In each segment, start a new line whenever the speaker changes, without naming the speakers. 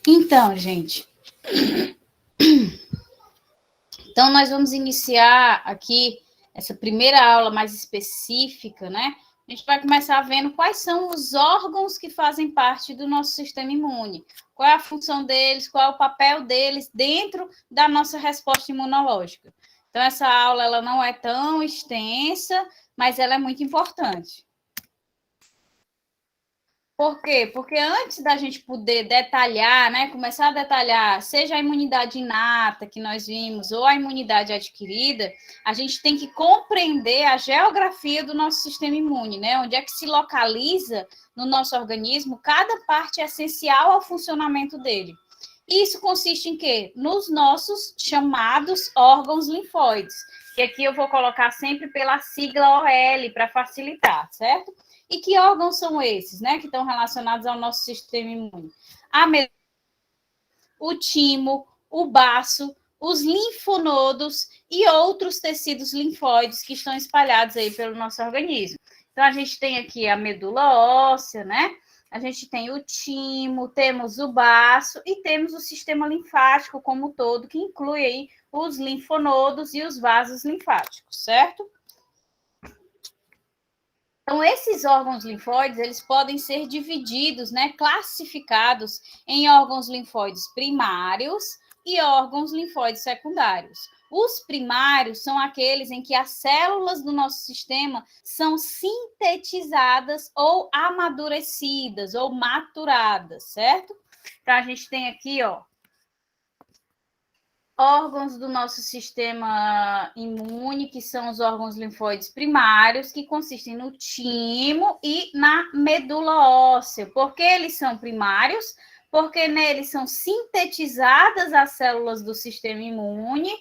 Então, gente, então nós vamos iniciar aqui essa primeira aula mais específica, né? A gente vai começar vendo quais são os órgãos que fazem parte do nosso sistema imune, qual é a função deles, qual é o papel deles dentro da nossa resposta imunológica. Então, essa aula ela não é tão extensa, mas ela é muito importante. Por quê? Porque antes da gente poder detalhar, né, começar a detalhar, seja a imunidade inata que nós vimos ou a imunidade adquirida, a gente tem que compreender a geografia do nosso sistema imune, né? Onde é que se localiza no nosso organismo cada parte essencial ao funcionamento dele. Isso consiste em quê? Nos nossos chamados órgãos linfóides, que aqui eu vou colocar sempre pela sigla OL para facilitar, certo? E que órgãos são esses, né, que estão relacionados ao nosso sistema imune? O timo, o baço, os linfonodos e outros tecidos linfóides que estão espalhados aí pelo nosso organismo. Então, a gente tem aqui a medula óssea, né? A gente tem o timo, temos o baço e temos o sistema linfático como um todo, que inclui aí os linfonodos e os vasos linfáticos, certo? Então, esses órgãos linfóides, eles podem ser divididos, né, classificados em órgãos linfóides primários e órgãos linfóides secundários. Os primários são aqueles em que as células do nosso sistema são sintetizadas ou amadurecidas ou maturadas, certo? Então, a gente tem aqui, ó, órgãos do nosso sistema imune, que são os órgãos linfóides primários, que consistem no timo e na medula óssea. Por que eles são primários? Porque neles são sintetizadas as células do sistema imune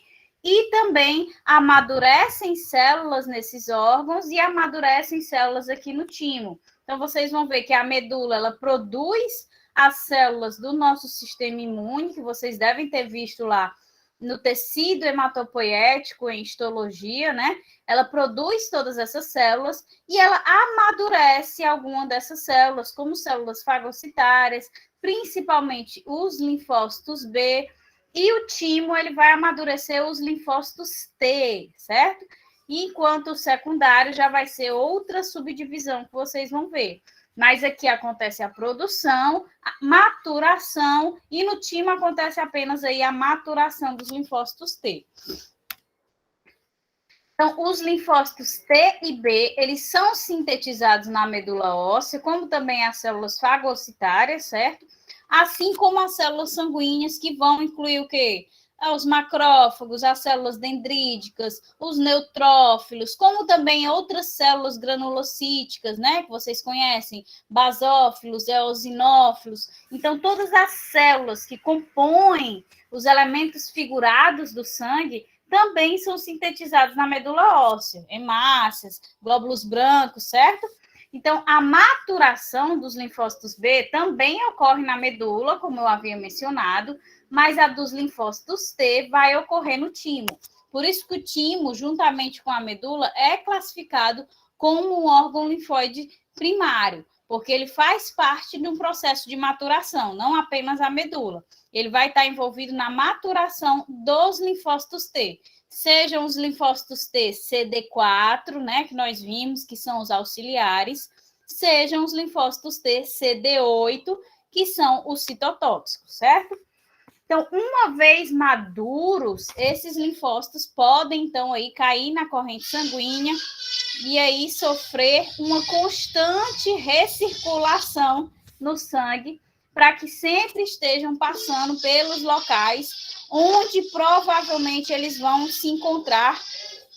e também amadurecem células nesses órgãos e amadurecem células aqui no timo. Então, vocês vão ver que a medula, ela produz as células do nosso sistema imune, que vocês devem ter visto lá no tecido hematopoético em histologia, né? Ela produz todas essas células e ela amadurece alguma dessas células, como células fagocitárias, principalmente os linfócitos B, e o timo, ele vai amadurecer os linfócitos T, certo? Enquanto o secundário já vai ser outra subdivisão que vocês vão ver. Mas aqui acontece a produção, a maturação, e no timo acontece apenas aí a maturação dos linfócitos T. Então, os linfócitos T e B, eles são sintetizados na medula óssea, como também as células fagocitárias, certo? Assim como as células sanguíneas, que vão incluir o quê? Os macrófagos, as células dendríticas, os neutrófilos, como também outras células granulocíticas, né, que vocês conhecem, basófilos, eosinófilos. Então, todas as células que compõem os elementos figurados do sangue também são sintetizados na medula óssea, hemácias, glóbulos brancos, certo? Então, a maturação dos linfócitos B também ocorre na medula, como eu havia mencionado, mas a dos linfócitos T vai ocorrer no timo. Por isso que o timo, juntamente com a medula, é classificado como um órgão linfóide primário, porque ele faz parte de um processo de maturação, não apenas a medula. Ele vai estar envolvido na maturação dos linfócitos T. Sejam os linfócitos T CD4, né, que nós vimos, que são os auxiliares, sejam os linfócitos T CD8, que são os citotóxicos, certo? Então, uma vez maduros, esses linfócitos podem, então, aí cair na corrente sanguínea e aí sofrer uma constante recirculação no sangue para que sempre estejam passando pelos locais onde provavelmente eles vão se encontrar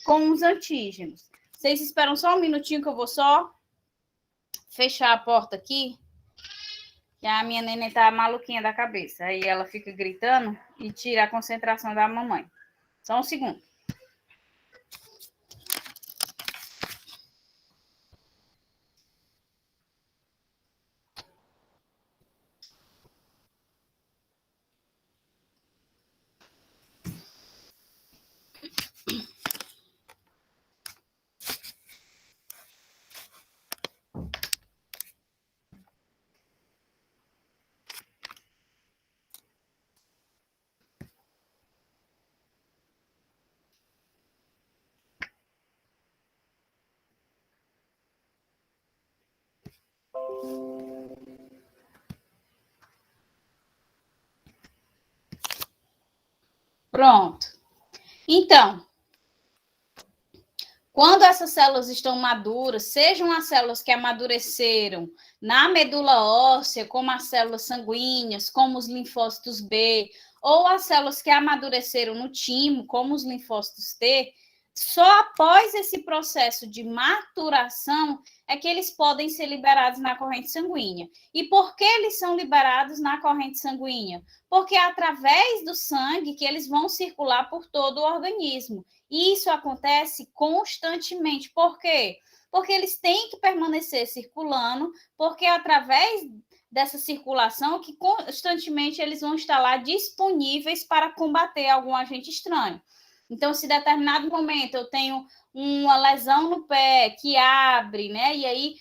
com os antígenos. Vocês esperam só um minutinho que eu vou só fechar a porta aqui. que a minha neném tá maluquinha da cabeça. Aí ela fica gritando e tira a concentração da mamãe. Só um segundo. Pronto. Então, quando essas células estão maduras, sejam as células que amadureceram na medula óssea, como as células sanguíneas, como os linfócitos B, ou as células que amadureceram no timo, como os linfócitos T, só após esse processo de maturação é que eles podem ser liberados na corrente sanguínea. E por que eles são liberados na corrente sanguínea? Porque é através do sangue que eles vão circular por todo o organismo. E isso acontece constantemente. Por quê? Porque eles têm que permanecer circulando, porque é através dessa circulação que constantemente eles vão estar lá disponíveis para combater algum agente estranho. Então, se em determinado momento eu tenho uma lesão no pé que abre, né? E aí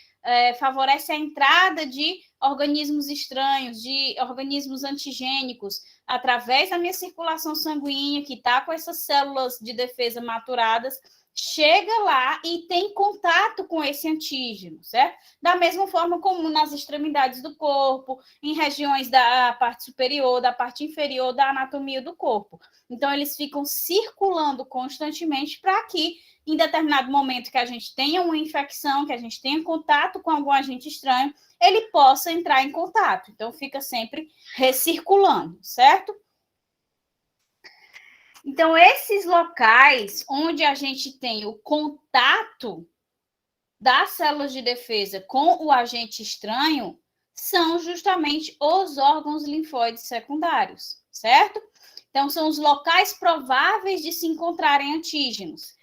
favorece a entrada de organismos estranhos, de organismos antigênicos, através da minha circulação sanguínea, que está com essas células de defesa maturadas, chega lá e tem contato com esse antígeno, certo? Da mesma forma como nas extremidades do corpo, em regiões da parte superior, da parte inferior da anatomia do corpo. Então, eles ficam circulando constantemente para que, em determinado momento que a gente tenha uma infecção, que a gente tenha contato com algum agente estranho, ele possa entrar em contato. Então, fica sempre recirculando, certo? Então, esses locais onde a gente tem o contato das células de defesa com o agente estranho são justamente os órgãos linfóides secundários, certo? Então, são os locais prováveis de se encontrarem antígenos.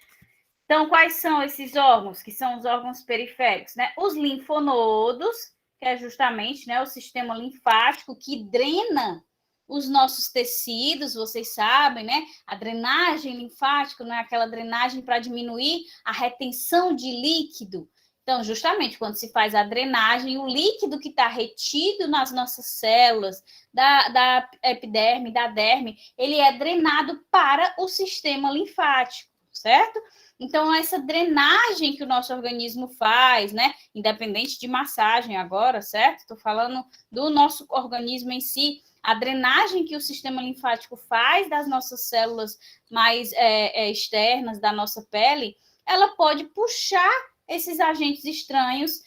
Então, quais são esses órgãos? Que são os órgãos periféricos, né? Os linfonodos, que é justamente, né, o sistema linfático que drena os nossos tecidos, vocês sabem, né? A drenagem linfática, não é aquela drenagem para diminuir a retenção de líquido. Então, justamente quando se faz a drenagem, o líquido que está retido nas nossas células, da epiderme, da derme, ele é drenado para o sistema linfático, certo? Então, essa drenagem que o nosso organismo faz, né? Independente de massagem agora, certo? Estou falando do nosso organismo em si, a drenagem que o sistema linfático faz das nossas células mais externas, da nossa pele, ela pode puxar esses agentes estranhos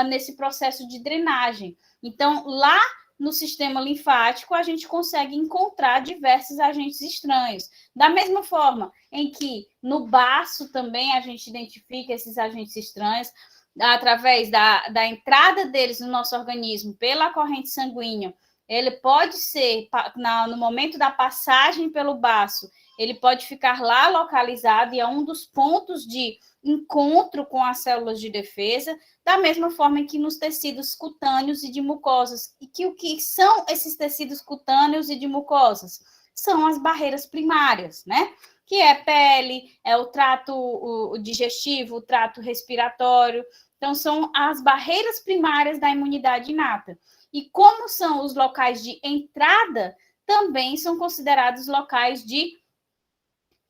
nesse processo de drenagem. Então, lá no sistema linfático, a gente consegue encontrar diversos agentes estranhos. Da mesma forma em que no baço também a gente identifica esses agentes estranhos, através da entrada deles no nosso organismo pela corrente sanguínea, ele pode ser, no momento da passagem pelo baço, ele pode ficar lá localizado e é um dos pontos de encontro com as células de defesa, da mesma forma que nos tecidos cutâneos e de mucosas. E que o que são esses tecidos cutâneos e de mucosas? São as barreiras primárias, né? Que é pele, é o trato digestivo, o trato respiratório. Então, são as barreiras primárias da imunidade inata. E como são os locais de entrada, também são considerados locais de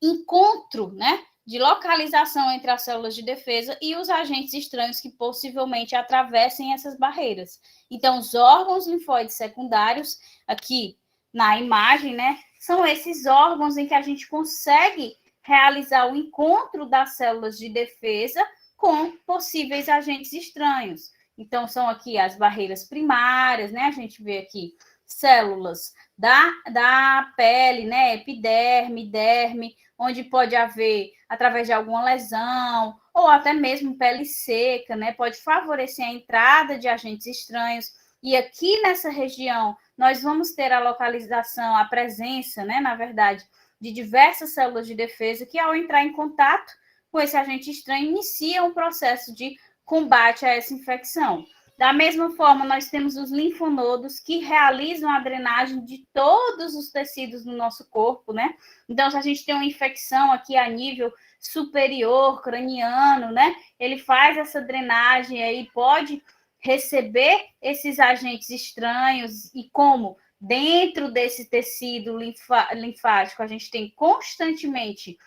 encontro, né? De localização entre as células de defesa e os agentes estranhos que possivelmente atravessem essas barreiras. Então, os órgãos linfóides secundários, aqui na imagem, né, são esses órgãos em que a gente consegue realizar o encontro das células de defesa com possíveis agentes estranhos. Então, são aqui as barreiras primárias, né? A gente vê aqui células da pele, né? Epiderme, derme, onde pode haver, através de alguma lesão, ou até mesmo pele seca, né? Pode favorecer a entrada de agentes estranhos. e aqui nessa região nós vamos ter a localização, a presença, né, na verdade, de diversas células de defesa que, ao entrar em contato com esse agente estranho, inicia um processo de combate a essa infecção. Da mesma forma, nós temos os linfonodos que realizam a drenagem de todos os tecidos do nosso corpo, né? Então, se a gente tem uma infecção aqui a nível superior, craniano, né? Ele faz essa drenagem aí, pode receber esses agentes estranhos e como dentro desse tecido linfático a gente tem constantemente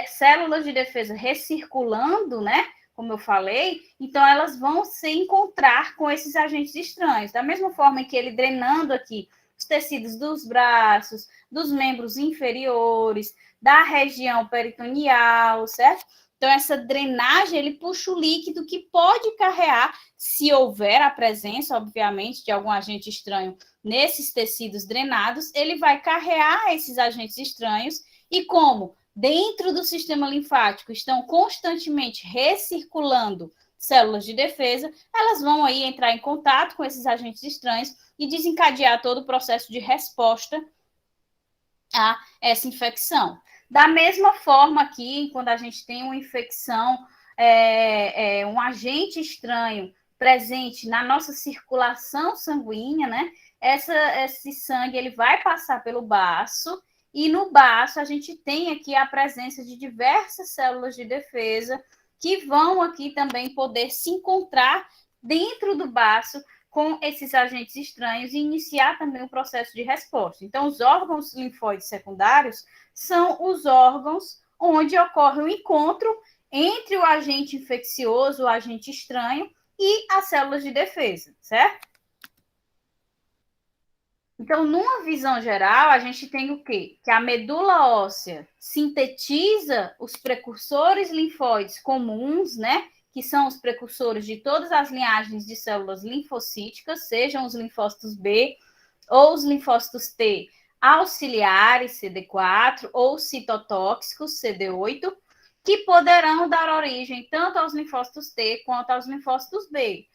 células de defesa recirculando, né? Como eu falei, então elas vão se encontrar com esses agentes estranhos. Da mesma forma que ele drenando aqui os tecidos dos braços, dos membros inferiores, da região peritoneal, certo? Então, essa drenagem, ele puxa o líquido que pode carrear, se houver a presença, obviamente, de algum agente estranho nesses tecidos drenados, ele vai carrear esses agentes estranhos e como dentro do sistema linfático estão constantemente recirculando células de defesa, elas vão aí entrar em contato com esses agentes estranhos e desencadear todo o processo de resposta a essa infecção. Da mesma forma aqui, quando a gente tem uma infecção, um agente estranho presente na nossa circulação sanguínea, né? Esse sangue ele vai passar pelo baço e no baço a gente tem aqui a presença de diversas células de defesa que vão aqui também poder se encontrar dentro do baço com esses agentes estranhos e iniciar também o processo de resposta. Então, os órgãos linfóides secundários são os órgãos onde ocorre o encontro entre o agente infeccioso, o agente estranho e as células de defesa, certo? Então, numa visão geral, a gente tem o quê? Que a medula óssea sintetiza os precursores linfóides comuns, né? Que são os precursores de todas as linhagens de células linfocíticas, sejam os linfócitos B ou os linfócitos T auxiliares, CD4, ou citotóxicos, CD8, que poderão dar origem tanto aos linfócitos T quanto aos linfócitos B.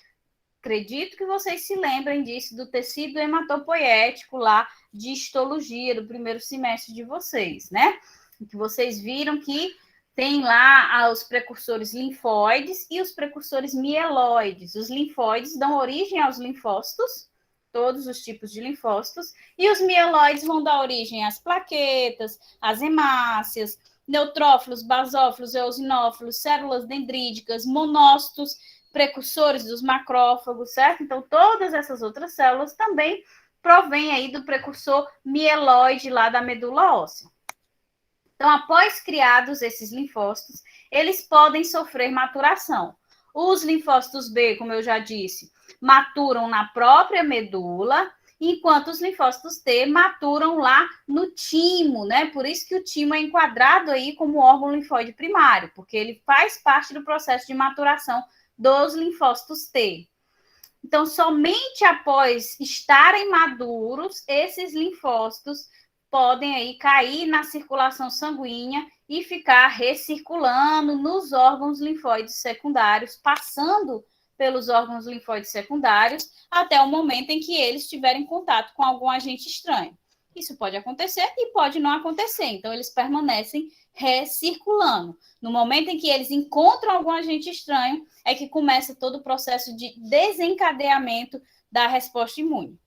Acredito que vocês se lembrem disso, do tecido hematopoético lá de histologia do primeiro semestre de vocês, né? Que vocês viram que tem lá os precursores linfóides e os precursores mieloides. Os linfóides dão origem aos linfócitos, todos os tipos de linfócitos, e os mieloides vão dar origem às plaquetas, às hemácias, neutrófilos, basófilos, eosinófilos, células dendríticas, monócitos, precursores dos macrófagos, certo? Então, todas essas outras células também provêm aí do precursor mieloide lá da medula óssea. Então, após criados esses linfócitos, eles podem sofrer maturação. Os linfócitos B, como eu já disse, maturam na própria medula, enquanto os linfócitos T maturam lá no timo, né? Por isso que o timo é enquadrado aí como órgão linfóide primário, porque ele faz parte do processo de maturação dos linfócitos T. Então, somente após estarem maduros, esses linfócitos podem aí cair na circulação sanguínea e ficar recirculando nos órgãos linfóides secundários, passando pelos órgãos linfóides secundários até o momento em que eles tiverem contato com algum agente estranho. Isso pode acontecer e pode não acontecer, então eles permanecem recirculando. No momento em que eles encontram algum agente estranho, é que começa todo o processo de desencadeamento da resposta imune.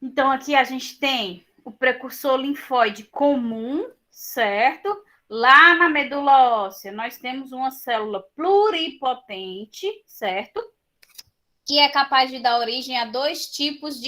Então, aqui a gente tem o precursor linfóide comum, certo? Lá na medula óssea, nós temos uma célula pluripotente, certo? Que é capaz de dar origem a dois tipos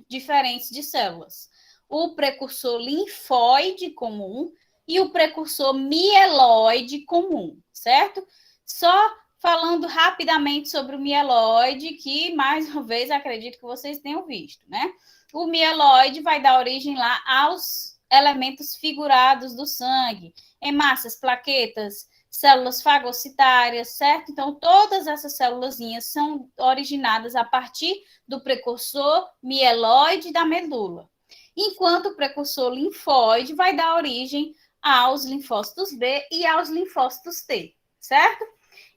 diferentes de células. O precursor linfóide comum e o precursor mieloide comum, certo? Só falando rapidamente sobre o mieloide, que, mais uma vez, acredito que vocês tenham visto, né? O mieloide vai dar origem lá aos elementos figurados do sangue, hemácias, plaquetas, células fagocitárias, certo? Então, todas essas célulazinhas são originadas a partir do precursor mieloide da medula. Enquanto o precursor linfóide vai dar origem aos linfócitos B e aos linfócitos T, certo?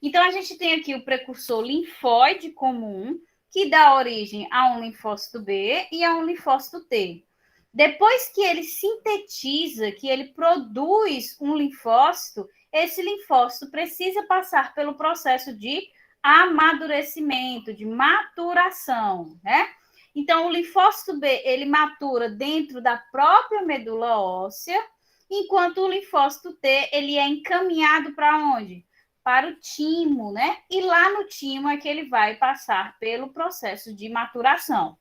Então, a gente tem aqui o precursor linfóide comum, que dá origem a um linfócito B e a um linfócito T. Depois que ele sintetiza, que ele produz um linfócito, esse linfócito precisa passar pelo processo de amadurecimento, de maturação, né? Então, o linfócito B, ele matura dentro da própria medula óssea, enquanto o linfócito T, ele é encaminhado para onde? Para o timo, né? E lá no timo é que ele vai passar pelo processo de maturação.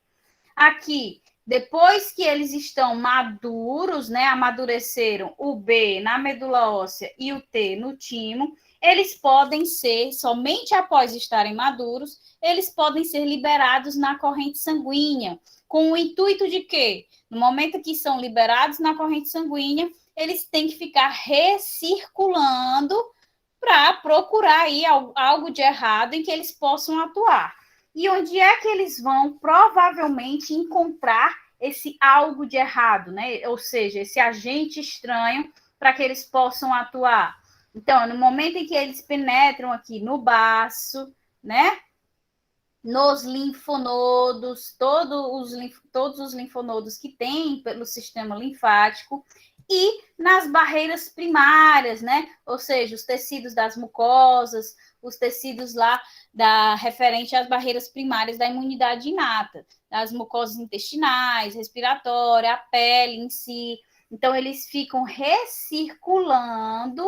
Aqui, depois que eles estão maduros, né, amadureceram o B na medula óssea e o T no timo, eles podem ser, somente após estarem maduros, eles podem ser liberados na corrente sanguínea, com o intuito de que, no momento que são liberados na corrente sanguínea, eles têm que ficar recirculando para procurar aí algo de errado em que eles possam atuar. E onde é que eles vão provavelmente encontrar esse algo de errado, né? Ou seja, esse agente estranho para que eles possam atuar. Então, no momento em que eles penetram aqui no baço, né? Nos linfonodos, todos os linfonodos que tem pelo sistema linfático, e nas barreiras primárias, né? Ou seja, os tecidos das mucosas, os tecidos lá referente às barreiras primárias da imunidade inata, das mucosas intestinais, respiratória, a pele em si. Então, eles ficam recirculando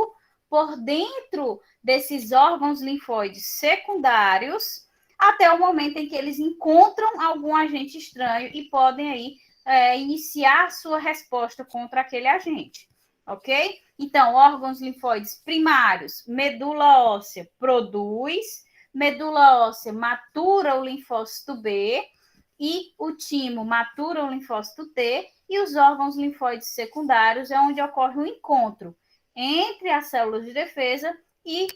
por dentro desses órgãos linfóides secundários até o momento em que eles encontram algum agente estranho e podem aí iniciar a sua resposta contra aquele agente, ok? Então, órgãos linfóides primários, medula óssea produz, medula óssea matura o linfócito B e o timo matura o linfócito T, e os órgãos linfóides secundários é onde ocorre o encontro entre as células de defesa e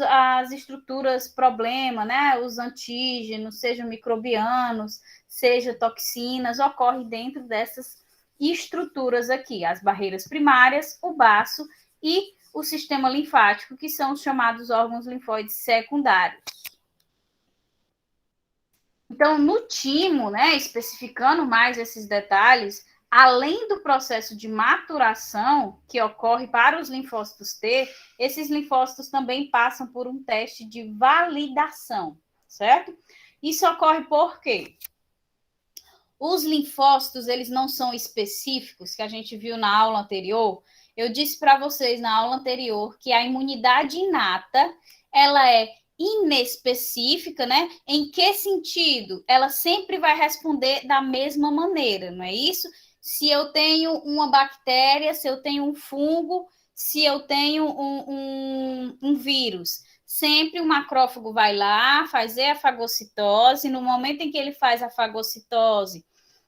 as estruturas problema, né? Os antígenos, sejam microbianos, seja toxinas, ocorre dentro dessas estruturas aqui, as barreiras primárias, o baço e o sistema linfático, que são os chamados órgãos linfóides secundários. Então, no timo, né, especificando mais esses detalhes, além do processo de maturação que ocorre para os linfócitos T, esses linfócitos também passam por um teste de validação, certo? Isso ocorre por quê? Os linfócitos, eles não são específicos, que a gente viu na aula anterior. Eu disse para vocês na aula anterior que a imunidade inata, ela é inespecífica, né? Em que sentido? Ela sempre vai responder da mesma maneira, não é isso? Se eu tenho uma bactéria, se eu tenho um fungo, se eu tenho um vírus, sempre o macrófago vai lá fazer a fagocitose. No momento em que ele faz a fagocitose,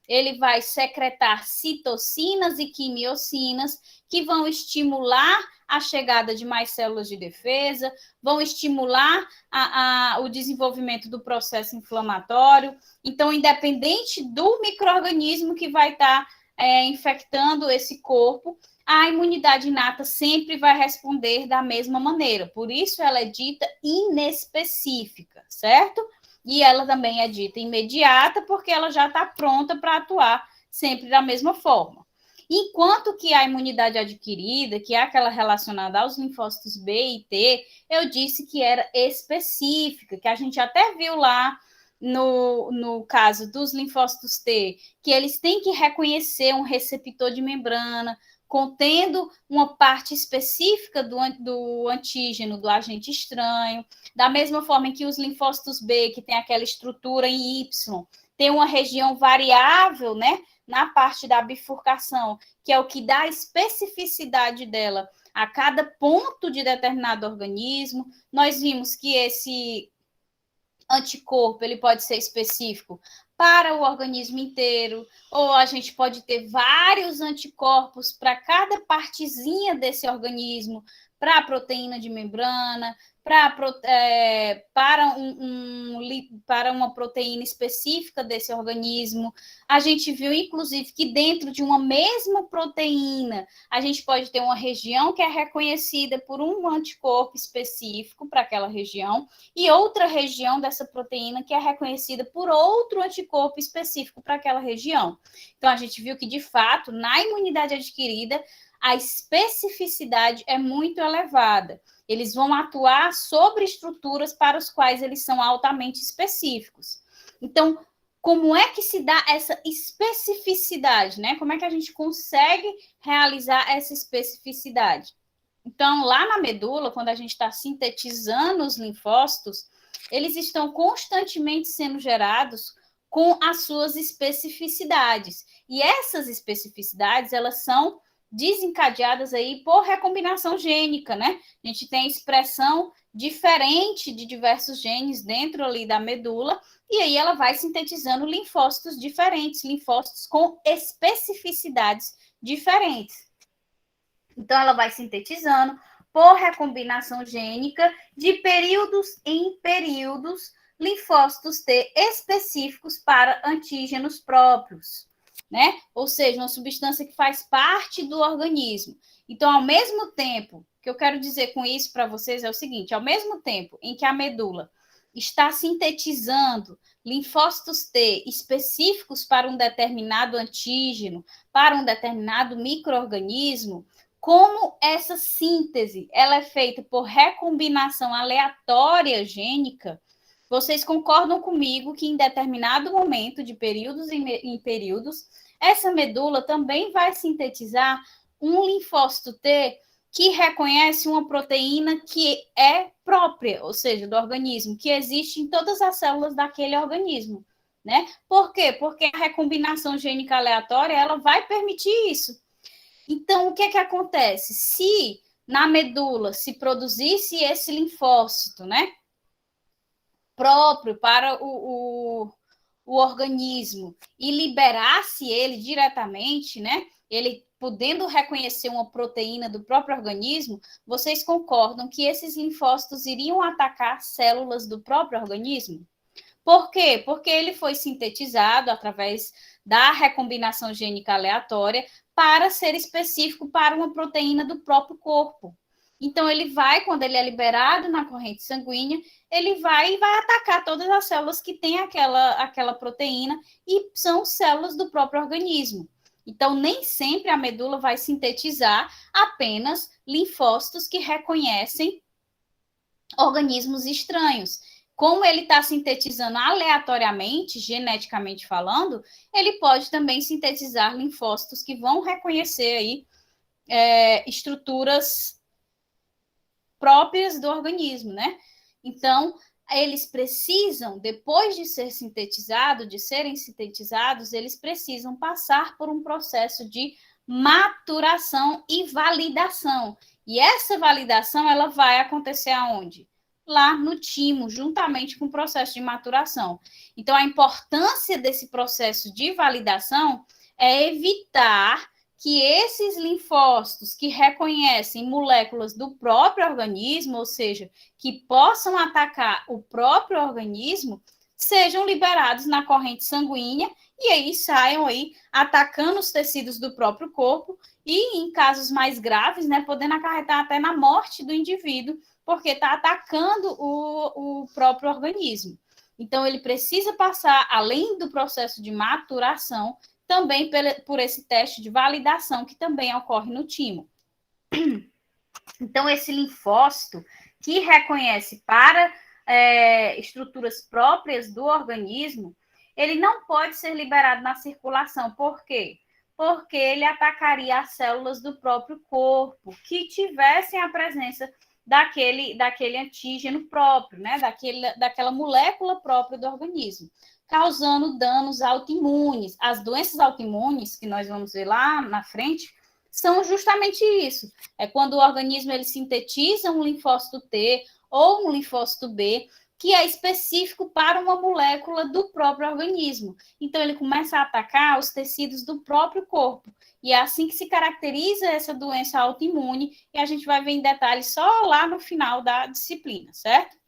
ele vai secretar citocinas e quimiocinas que vão estimular a chegada de mais células de defesa, vão estimular o desenvolvimento do processo inflamatório. Então, independente do micro-organismo que vai estar infectando esse corpo, a imunidade inata sempre vai responder da mesma maneira. Por isso, ela é dita inespecífica, certo? E ela também é dita imediata, porque ela já está pronta para atuar sempre da mesma forma. Enquanto que a imunidade adquirida, que é aquela relacionada aos linfócitos B e T, eu disse que era específica, que a gente até viu lá no caso dos linfócitos T, que eles têm que reconhecer um receptor de membrana, contendo uma parte específica do antígeno, do agente estranho, da mesma forma em que os linfócitos B, que tem aquela estrutura em Y, tem uma região variável, né, na parte da bifurcação, que é o que dá a especificidade dela a cada ponto de determinado organismo. Nós vimos que esse anticorpo ele pode ser específico para o organismo inteiro, ou a gente pode ter vários anticorpos para cada partezinha desse organismo, para a proteína de membrana, para uma proteína específica desse organismo. A gente viu, inclusive, que dentro de uma mesma proteína, a gente pode ter uma região que é reconhecida por um anticorpo específico para aquela região e outra região dessa proteína que é reconhecida por outro anticorpo específico para aquela região. Então, a gente viu que, de fato, na imunidade adquirida, a especificidade é muito elevada. Eles vão atuar sobre estruturas para os quais eles são altamente específicos. Então, como é que se dá essa especificidade, né? Como é que a gente consegue realizar essa especificidade? Então, lá na medula, quando a gente está sintetizando os linfócitos, eles estão constantemente sendo gerados com as suas especificidades. E essas especificidades, elas são desencadeadas aí por recombinação gênica, né? A gente tem expressão diferente de diversos genes dentro ali da medula, e aí ela vai sintetizando linfócitos diferentes, linfócitos com especificidades diferentes. Então, ela vai sintetizando por recombinação gênica de períodos em períodos linfócitos T específicos para antígenos próprios, né? Ou seja, uma substância que faz parte do organismo. Então, ao mesmo tempo, o que eu quero dizer com isso para vocês é o seguinte: ao mesmo tempo em que a medula está sintetizando linfócitos T específicos para um determinado antígeno, para um determinado micro-organismo, como essa síntese ela é feita por recombinação aleatória gênica, vocês concordam comigo que em determinado momento, de períodos em períodos, essa medula também vai sintetizar um linfócito T que reconhece uma proteína que é própria, ou seja, do organismo, que existe em todas as células daquele organismo, né? Por quê? Porque a recombinação gênica aleatória, ela vai permitir isso. Então, o que é que acontece? Se na medula se produzisse esse linfócito, né, próprio para o organismo e liberasse ele diretamente, né, ele podendo reconhecer uma proteína do próprio organismo, vocês concordam que esses linfócitos iriam atacar células do próprio organismo? Por quê? Porque ele foi sintetizado através da recombinação gênica aleatória para ser específico para uma proteína do próprio corpo. Então, ele vai, quando ele é liberado na corrente sanguínea, ele vai e vai atacar todas as células que têm aquela proteína e são células do próprio organismo. Então, nem sempre a medula vai sintetizar apenas linfócitos que reconhecem organismos estranhos. Como ele está sintetizando aleatoriamente, geneticamente falando, ele pode também sintetizar linfócitos que vão reconhecer aí estruturas próprias do organismo, né? Então, eles precisam, depois de ser sintetizado, de serem sintetizados, eles precisam passar por um processo de maturação e validação. E essa validação, ela vai acontecer aonde? Lá no timo, juntamente com o processo de maturação. Então, a importância desse processo de validação é evitar que esses linfócitos que reconhecem moléculas do próprio organismo, ou seja, que possam atacar o próprio organismo, sejam liberados na corrente sanguínea e aí saiam aí atacando os tecidos do próprio corpo e, em casos mais graves, né, podendo acarretar até na morte do indivíduo, porque está atacando o próprio organismo. Então, ele precisa passar, além do processo de maturação, também por esse teste de validação que também ocorre no timo. Então, esse linfócito que reconhece para estruturas próprias do organismo, ele não pode ser liberado na circulação. Por quê? Porque ele atacaria as células do próprio corpo que tivessem a presença daquele antígeno próprio, né? Daquela molécula própria do organismo, causando danos autoimunes. As doenças autoimunes, que nós vamos ver lá na frente, são justamente isso. É quando o organismo ele sintetiza um linfócito T ou um linfócito B que é específico para uma molécula do próprio organismo. Então, ele começa a atacar os tecidos do próprio corpo. E é assim que se caracteriza essa doença autoimune, e a gente vai ver em detalhes só lá no final da disciplina, certo?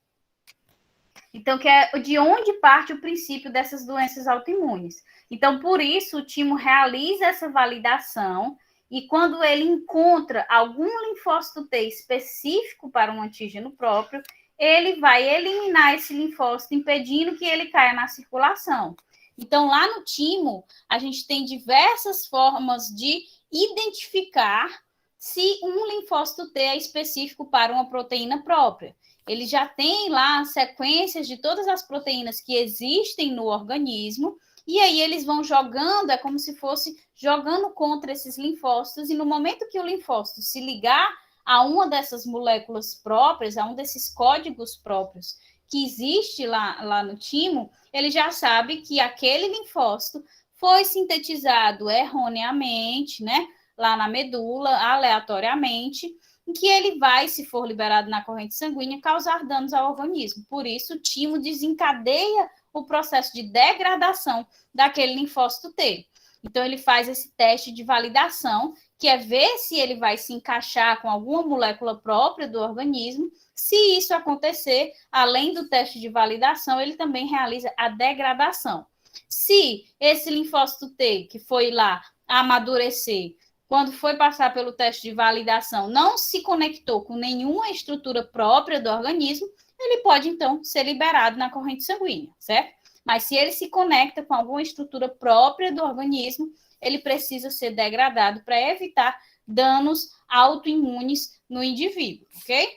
Então, que é de onde parte o princípio dessas doenças autoimunes. Então, por isso, o timo realiza essa validação e quando ele encontra algum linfócito T específico para um antígeno próprio, ele vai eliminar esse linfócito, impedindo que ele caia na circulação. Então, lá no timo, a gente tem diversas formas de identificar se um linfócito T é específico para uma proteína própria. Ele já tem lá sequências de todas as proteínas que existem no organismo, e aí eles vão jogando, é como se fosse jogando contra esses linfócitos, e no momento que o linfócito se ligar a uma dessas moléculas próprias, a um desses códigos próprios que existe lá no timo, ele já sabe que aquele linfócito foi sintetizado erroneamente, né, lá na medula, aleatoriamente, em que ele vai, se for liberado na corrente sanguínea, causar danos ao organismo. Por isso, o timo desencadeia o processo de degradação daquele linfócito T. Então, ele faz esse teste de validação, que é ver se ele vai se encaixar com alguma molécula própria do organismo. Se isso acontecer, além do teste de validação, ele também realiza a degradação. Se esse linfócito T, que foi lá amadurecer, quando foi passar pelo teste de validação, não se conectou com nenhuma estrutura própria do organismo, ele pode, então, ser liberado na corrente sanguínea, certo? Mas se ele se conecta com alguma estrutura própria do organismo, ele precisa ser degradado para evitar danos autoimunes no indivíduo, ok?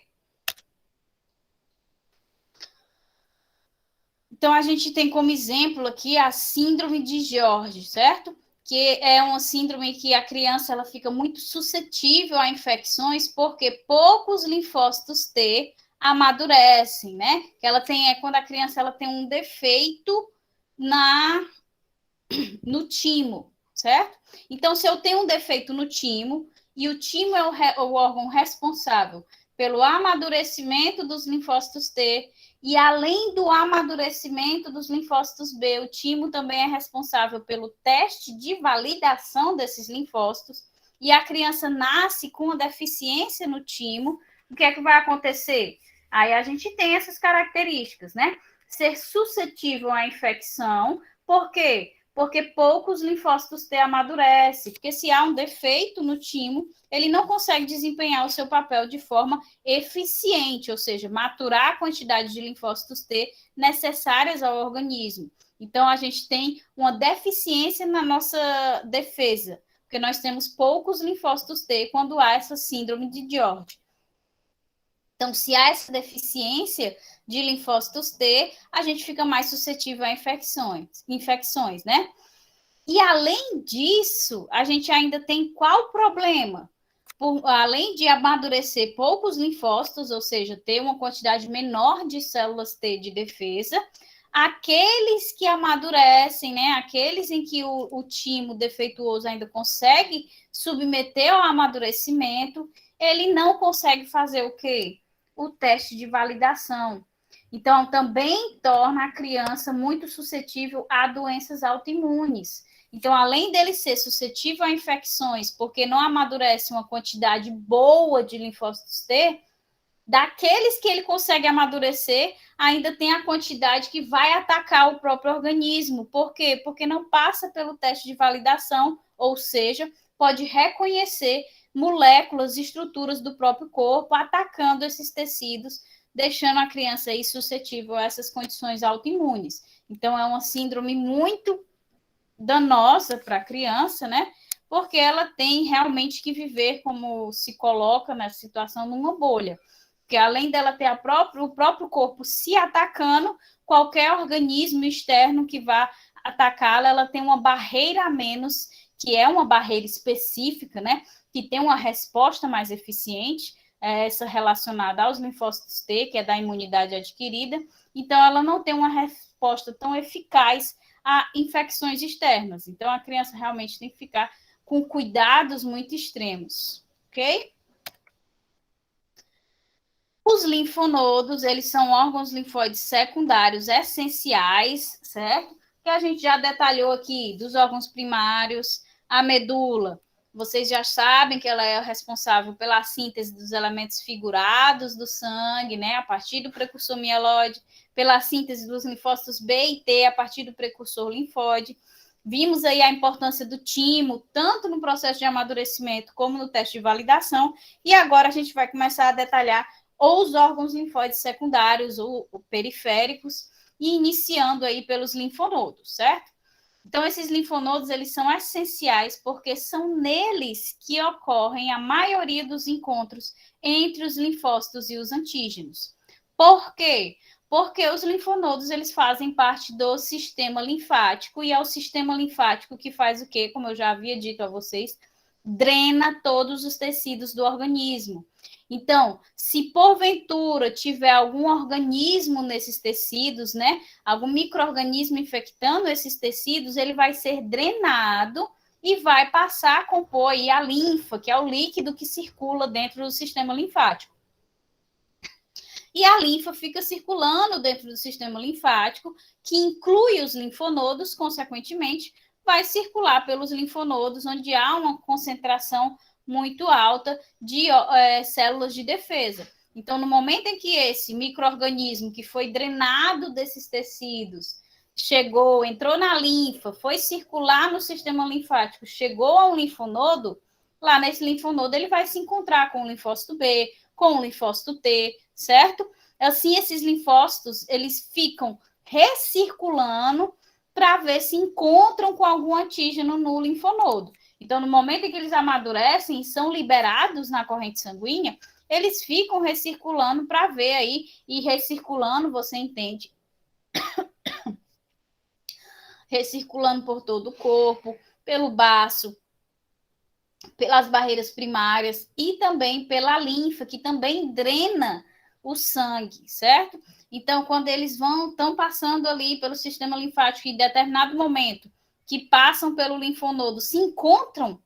Então, a gente tem como exemplo aqui a síndrome de George, certo? Que é uma síndrome que a criança ela fica muito suscetível a infecções porque poucos linfócitos T amadurecem, né? Que ela tem quando a criança ela tem um defeito no timo, certo? Então, se eu tenho um defeito no timo e o timo é o órgão responsável pelo amadurecimento dos linfócitos T e além do amadurecimento dos linfócitos B, o timo também é responsável pelo teste de validação desses linfócitos e a criança nasce com uma deficiência no timo, o que é que vai acontecer? Aí a gente tem essas características, né? Ser suscetível à infecção, por quê? Porque poucos linfócitos T amadurecem, porque se há um defeito no timo, ele não consegue desempenhar o seu papel de forma eficiente, ou seja, maturar a quantidade de linfócitos T necessárias ao organismo. Então, a gente tem uma deficiência na nossa defesa, porque nós temos poucos linfócitos T quando há essa síndrome de George. Então, se há essa deficiência de linfócitos T, a gente fica mais suscetível a infecções, né? E além disso, a gente ainda tem qual problema? Além de amadurecer poucos linfócitos, ou seja, ter uma quantidade menor de células T de defesa, aqueles que amadurecem, né? Aqueles em que o timo defeituoso ainda consegue submeter ao amadurecimento, ele não consegue fazer o quê? O teste de validação. Então, também torna a criança muito suscetível a doenças autoimunes. Então, além dele ser suscetível a infecções, porque não amadurece uma quantidade boa de linfócitos T, daqueles que ele consegue amadurecer, ainda tem a quantidade que vai atacar o próprio organismo. Por quê? Porque não passa pelo teste de validação, ou seja, pode reconhecer moléculas e estruturas do próprio corpo atacando esses tecidos, deixando a criança aí suscetível a essas condições autoimunes. Então, é uma síndrome muito danosa para a criança, né? Porque ela tem realmente que viver, como se coloca nessa situação, numa bolha. Porque além dela ter o próprio corpo se atacando, qualquer organismo externo que vá atacá-la, ela tem uma barreira a menos, que é uma barreira específica, né? Que tem uma resposta mais eficiente, essa relacionada aos linfócitos T, que é da imunidade adquirida. Então, ela não tem uma resposta tão eficaz a infecções externas. Então, a criança realmente tem que ficar com cuidados muito extremos, ok? Os linfonodos, eles são órgãos linfóides secundários essenciais, certo? Que a gente já detalhou aqui, dos órgãos primários, a medula. Vocês já sabem que ela é responsável pela síntese dos elementos figurados do sangue, né? A partir do precursor mieloide, pela síntese dos linfócitos B e T a partir do precursor linfóide. Vimos aí a importância do timo, tanto no processo de amadurecimento como no teste de validação. E agora a gente vai começar a detalhar ou os órgãos linfóides secundários ou periféricos, e iniciando aí pelos linfonodos, certo? Então, esses linfonodos, eles são essenciais porque são neles que ocorrem a maioria dos encontros entre os linfócitos e os antígenos. Por quê? Porque os linfonodos, eles fazem parte do sistema linfático, e é o sistema linfático que faz o quê? Como eu já havia dito a vocês, drena todos os tecidos do organismo. Então, se porventura tiver algum organismo nesses tecidos, né, algum micro-organismo infectando esses tecidos, ele vai ser drenado e vai passar a compor aí a linfa, que é o líquido que circula dentro do sistema linfático. E a linfa fica circulando dentro do sistema linfático, que inclui os linfonodos, consequentemente, vai circular pelos linfonodos, onde há uma concentração muito alta de células de defesa. Então, no momento em que esse micro-organismo que foi drenado desses tecidos chegou, entrou na linfa, foi circular no sistema linfático, chegou a um linfonodo, lá nesse linfonodo ele vai se encontrar com o linfócito B, com o linfócito T, certo? Assim, esses linfócitos, eles ficam recirculando para ver se encontram com algum antígeno no linfonodo. Então, no momento em que eles amadurecem e são liberados na corrente sanguínea, eles ficam recirculando para ver aí, e recirculando, você entende, recirculando por todo o corpo, pelo baço, pelas barreiras primárias e também pela linfa, que também drena o sangue, certo? Então, quando eles estão passando ali pelo sistema linfático em determinado momento, que passam pelo linfonodo, se encontram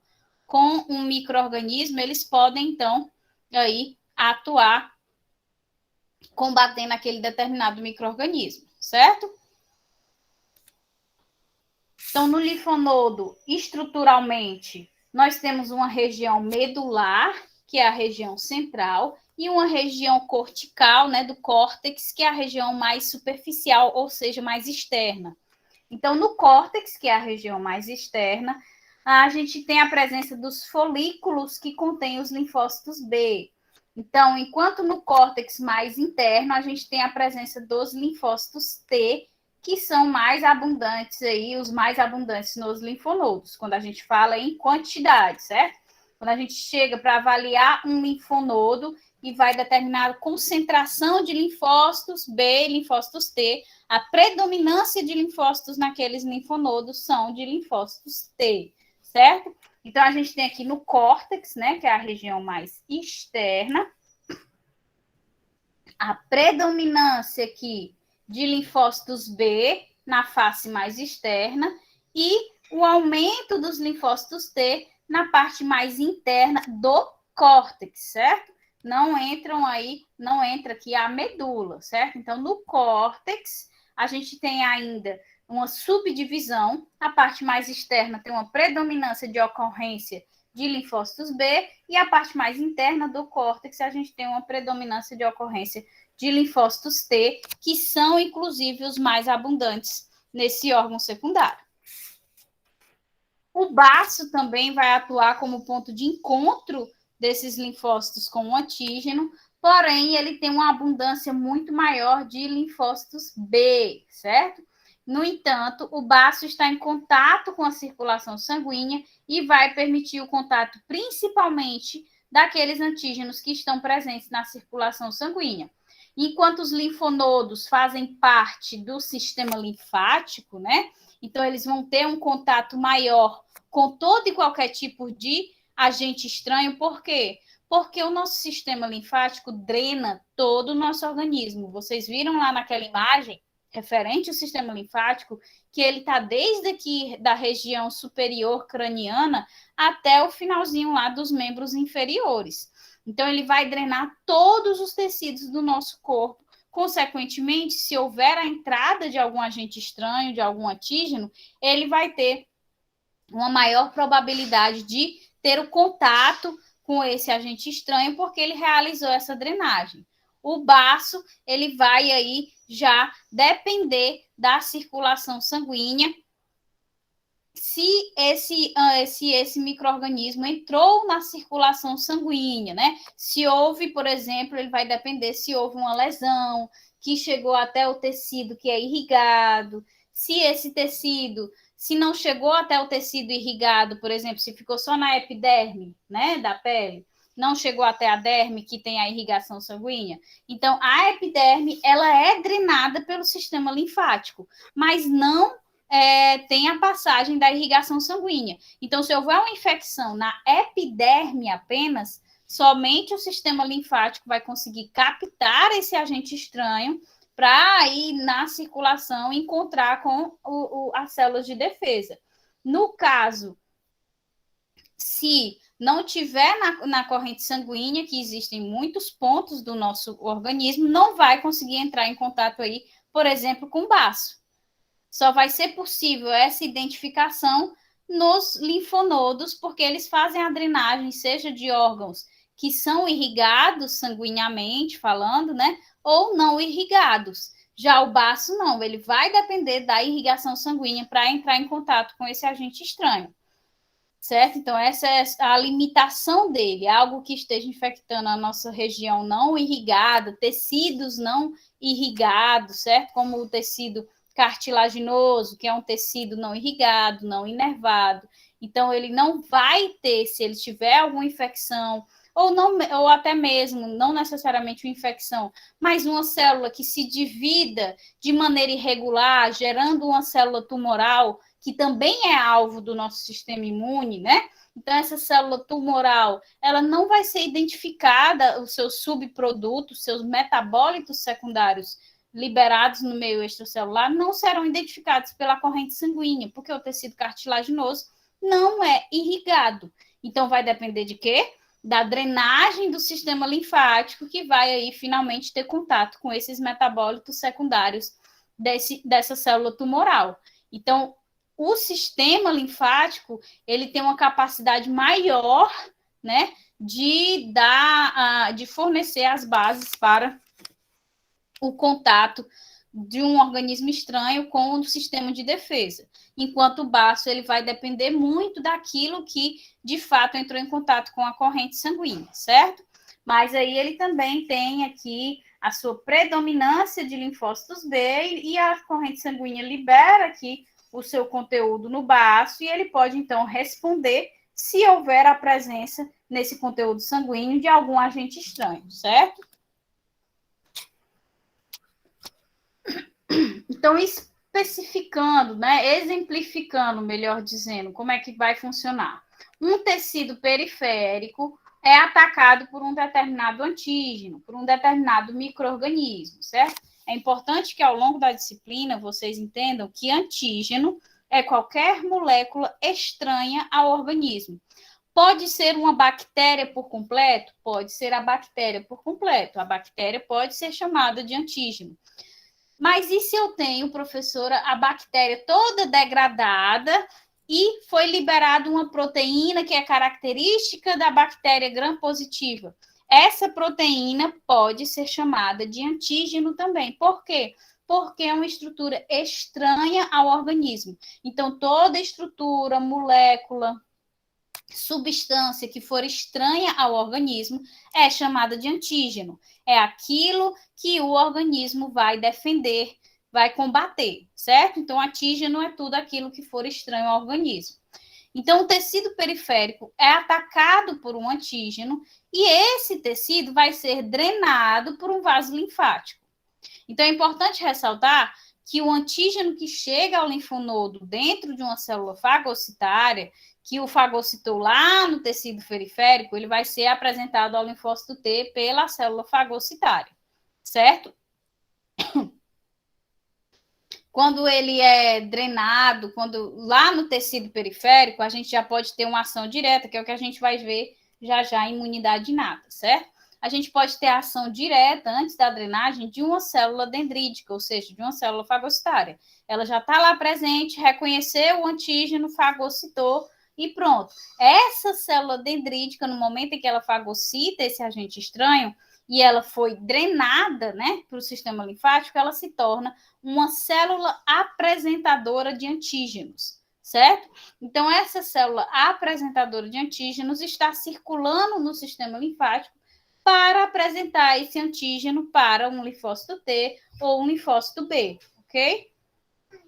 com um micro-organismo, eles podem, então, aí atuar combatendo aquele determinado micro-organismo, certo? Então, no linfonodo, estruturalmente, nós temos uma região medular, que é a região central, e uma região cortical, né, do córtex, que é a região mais superficial, ou seja, mais externa. Então, no córtex, que é a região mais externa, a gente tem a presença dos folículos que contêm os linfócitos B. Então, enquanto no córtex mais interno, a gente tem a presença dos linfócitos T, que são mais abundantes aí, os mais abundantes nos linfonodos, quando a gente fala em quantidade, certo? Quando a gente chega para avaliar um linfonodo e vai determinar a concentração de linfócitos B e linfócitos T, a predominância de linfócitos naqueles linfonodos são de linfócitos T, certo? Então, a gente tem aqui no córtex, né, que é a região mais externa, a predominância aqui de linfócitos B na face mais externa e o aumento dos linfócitos T na parte mais interna do córtex, certo? Não entra aqui a medula, certo? Então, no córtex, a gente tem ainda uma subdivisão, a parte mais externa tem uma predominância de ocorrência de linfócitos B, e a parte mais interna do córtex, a gente tem uma predominância de ocorrência de linfócitos T, que são, inclusive, os mais abundantes nesse órgão secundário. O baço também vai atuar como ponto de encontro desses linfócitos com o antígeno, porém, ele tem uma abundância muito maior de linfócitos B, certo? No entanto, o baço está em contato com a circulação sanguínea e vai permitir o contato principalmente daqueles antígenos que estão presentes na circulação sanguínea. Enquanto os linfonodos fazem parte do sistema linfático, né? Então, eles vão ter um contato maior com todo e qualquer tipo de agente estranho. Por quê? Porque o nosso sistema linfático drena todo o nosso organismo. Vocês viram lá naquela imagem referente ao sistema linfático, que ele está desde aqui da região superior craniana até o finalzinho lá dos membros inferiores. Então, ele vai drenar todos os tecidos do nosso corpo. Consequentemente, se houver a entrada de algum agente estranho, de algum antígeno, ele vai ter uma maior probabilidade de ter o contato com esse agente estranho, porque ele realizou essa drenagem. O baço, ele vai aí já depender da circulação sanguínea, se esse micro-organismo entrou na circulação sanguínea, né? Se houve, por exemplo, ele vai depender se houve uma lesão que chegou até o tecido que é irrigado, se esse tecido, se não chegou até o tecido irrigado, por exemplo, se ficou só na epiderme, né, da pele, não chegou até a derme, que tem a irrigação sanguínea. Então, a epiderme, ela é drenada pelo sistema linfático, mas não tem a passagem da irrigação sanguínea. Então, se houver uma infecção na epiderme apenas, somente o sistema linfático vai conseguir captar esse agente estranho para ir na circulação encontrar com as células de defesa. No caso, se não tiver na corrente sanguínea, que existem muitos pontos do nosso organismo, não vai conseguir entrar em contato aí, por exemplo, com o baço. Só vai ser possível essa identificação nos linfonodos, porque eles fazem a drenagem, seja de órgãos que são irrigados sanguineamente, falando, né? Ou não irrigados. Já o baço, não, ele vai depender da irrigação sanguínea para entrar em contato com esse agente estranho. Certo? Então, essa é a limitação dele, algo que esteja infectando a nossa região não irrigada, tecidos não irrigados, certo? Como o tecido cartilaginoso, que é um tecido não irrigado, não inervado. Então, ele não vai ter, se ele tiver alguma infecção, ou, não, ou até mesmo, não necessariamente uma infecção, mas uma célula que se divida de maneira irregular, gerando uma célula tumoral, que também é alvo do nosso sistema imune, né? Então, essa célula tumoral, ela não vai ser identificada, os seus subprodutos, seus metabólitos secundários liberados no meio extracelular não serão identificados pela corrente sanguínea, porque o tecido cartilaginoso não é irrigado. Então, vai depender de quê? Da drenagem do sistema linfático, que vai aí finalmente ter contato com esses metabólitos secundários dessa célula tumoral. Então, o sistema linfático, ele tem uma capacidade maior, né, de fornecer as bases para o contato de um organismo estranho com o sistema de defesa. Enquanto o baço, ele vai depender muito daquilo que, de fato, entrou em contato com a corrente sanguínea, certo? Mas aí ele também tem aqui a sua predominância de linfócitos B e a corrente sanguínea libera aqui o seu conteúdo no baço e ele pode, então, responder se houver a presença nesse conteúdo sanguíneo de algum agente estranho, certo? Então, especificando, né, exemplificando, melhor dizendo, como é que vai funcionar. Um tecido periférico é atacado por um determinado antígeno, por um determinado micro-organismo, certo? É importante que ao longo da disciplina vocês entendam que antígeno é qualquer molécula estranha ao organismo. Pode ser uma bactéria por completo? Pode ser a bactéria por completo. A bactéria pode ser chamada de antígeno. Mas e se eu tenho, professora, a bactéria toda degradada e foi liberada uma proteína que é característica da bactéria gram-positiva? Essa proteína pode ser chamada de antígeno também. Por quê? Porque é uma estrutura estranha ao organismo. Então, toda estrutura, molécula, substância que for estranha ao organismo é chamada de antígeno. É aquilo que o organismo vai defender, vai combater, certo? Então, antígeno é tudo aquilo que for estranho ao organismo. Então, o tecido periférico é atacado por um antígeno e esse tecido vai ser drenado por um vaso linfático. Então, é importante ressaltar que o antígeno que chega ao linfonodo dentro de uma célula fagocitária, que o fagocitou lá no tecido periférico, ele vai ser apresentado ao linfócito T pela célula fagocitária, certo? Quando ele é drenado, quando lá no tecido periférico, a gente já pode ter uma ação direta, que é o que a gente vai ver já já a imunidade inata, certo? A gente pode ter a ação direta antes da drenagem de uma célula dendrítica, ou seja, de uma célula fagocitária. Ela já está lá presente, reconheceu o antígeno, fagocitou e pronto. Essa célula dendrítica, no momento em que ela fagocita esse agente estranho e ela foi drenada, né, para o sistema linfático, ela se torna uma célula apresentadora de antígenos, certo? Então, essa célula apresentadora de antígenos está circulando no sistema linfático para apresentar esse antígeno para um linfócito T ou um linfócito B, ok? Meu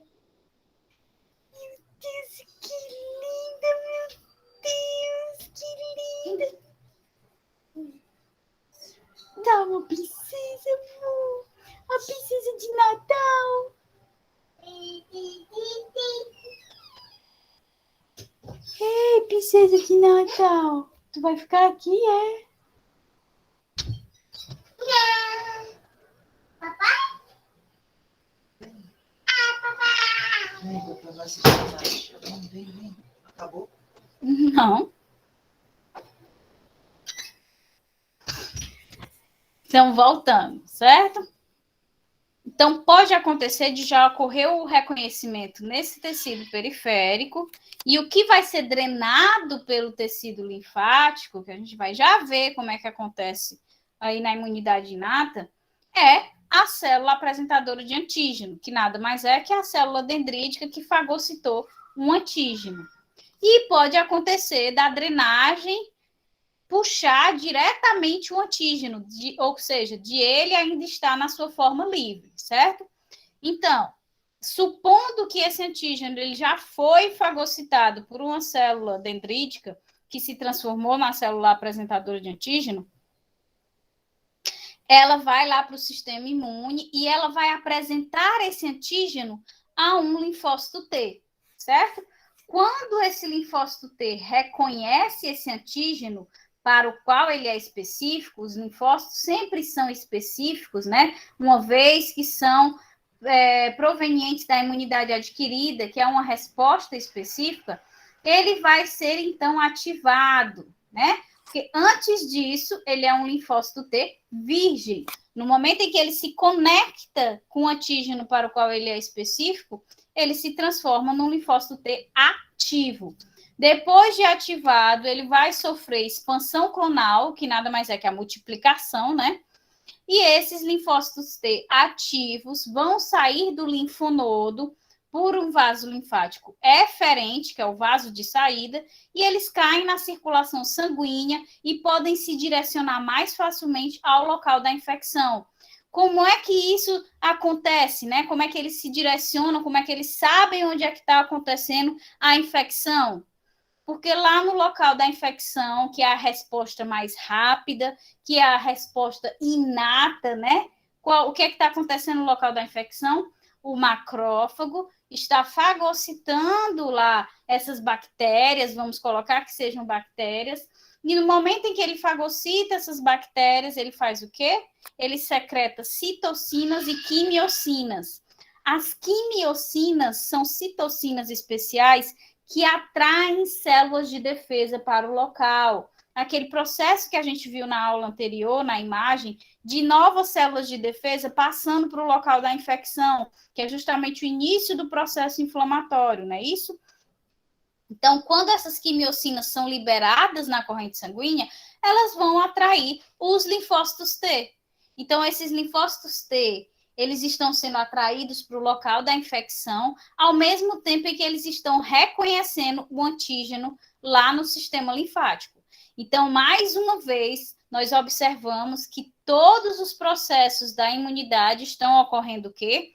Deus, que linda, meu Deus, que linda. Tá uma princesa, amor. A princesa de Natal. Ei, princesa de Natal. Tu vai ficar aqui, é?
Papai? Papai! Vem, papai vai se sentar. Vem. Acabou?
Não. Então, voltando, certo? Então, pode acontecer de já ocorrer o reconhecimento nesse tecido periférico e o que vai ser drenado pelo tecido linfático, que a gente vai já ver como é que acontece aí na imunidade inata, é a célula apresentadora de antígeno, que nada mais é que a célula dendrítica que fagocitou um antígeno. E pode acontecer da drenagem puxar diretamente o antígeno, ou seja, de ele ainda estar na sua forma livre, certo? Então, supondo que esse antígeno ele já foi fagocitado por uma célula dendrítica que se transformou na célula apresentadora de antígeno, ela vai lá para o sistema imune e ela vai apresentar esse antígeno a um linfócito T, certo? Quando esse linfócito T reconhece esse antígeno para o qual ele é específico, os linfócitos sempre são específicos, né? Uma vez que são provenientes da imunidade adquirida, que é uma resposta específica, ele vai ser, então, ativado, né? Porque antes disso, ele é um linfócito T virgem. No momento em que ele se conecta com o antígeno para o qual ele é específico, ele se transforma num linfócito T ativo. Depois de ativado, ele vai sofrer expansão clonal, que nada mais é que a multiplicação, né? E esses linfócitos T ativos vão sair do linfonodo por um vaso linfático eferente, que é o vaso de saída, e eles caem na circulação sanguínea e podem se direcionar mais facilmente ao local da infecção. Como é que isso acontece, né? Como é que eles se direcionam, como é que eles sabem onde é que está acontecendo a infecção? Porque lá no local da infecção, que é a resposta mais rápida, que é a resposta inata, né? O que é que está acontecendo no local da infecção? O macrófago está fagocitando lá essas bactérias, vamos colocar que sejam bactérias, e no momento em que ele fagocita essas bactérias, ele faz o quê? Ele secreta citocinas e quimiocinas. As quimiocinas são citocinas especiais que atraem células de defesa para o local. Aquele processo que a gente viu na aula anterior, na imagem, de novas células de defesa passando para o local da infecção, que é justamente o início do processo inflamatório, não é isso? Então, quando essas quimiocinas são liberadas na corrente sanguínea, elas vão atrair os linfócitos T. Então, esses linfócitos T, eles estão sendo atraídos para o local da infecção, ao mesmo tempo em que eles estão reconhecendo o antígeno lá no sistema linfático. Então, mais uma vez, nós observamos que todos os processos da imunidade estão ocorrendo o quê?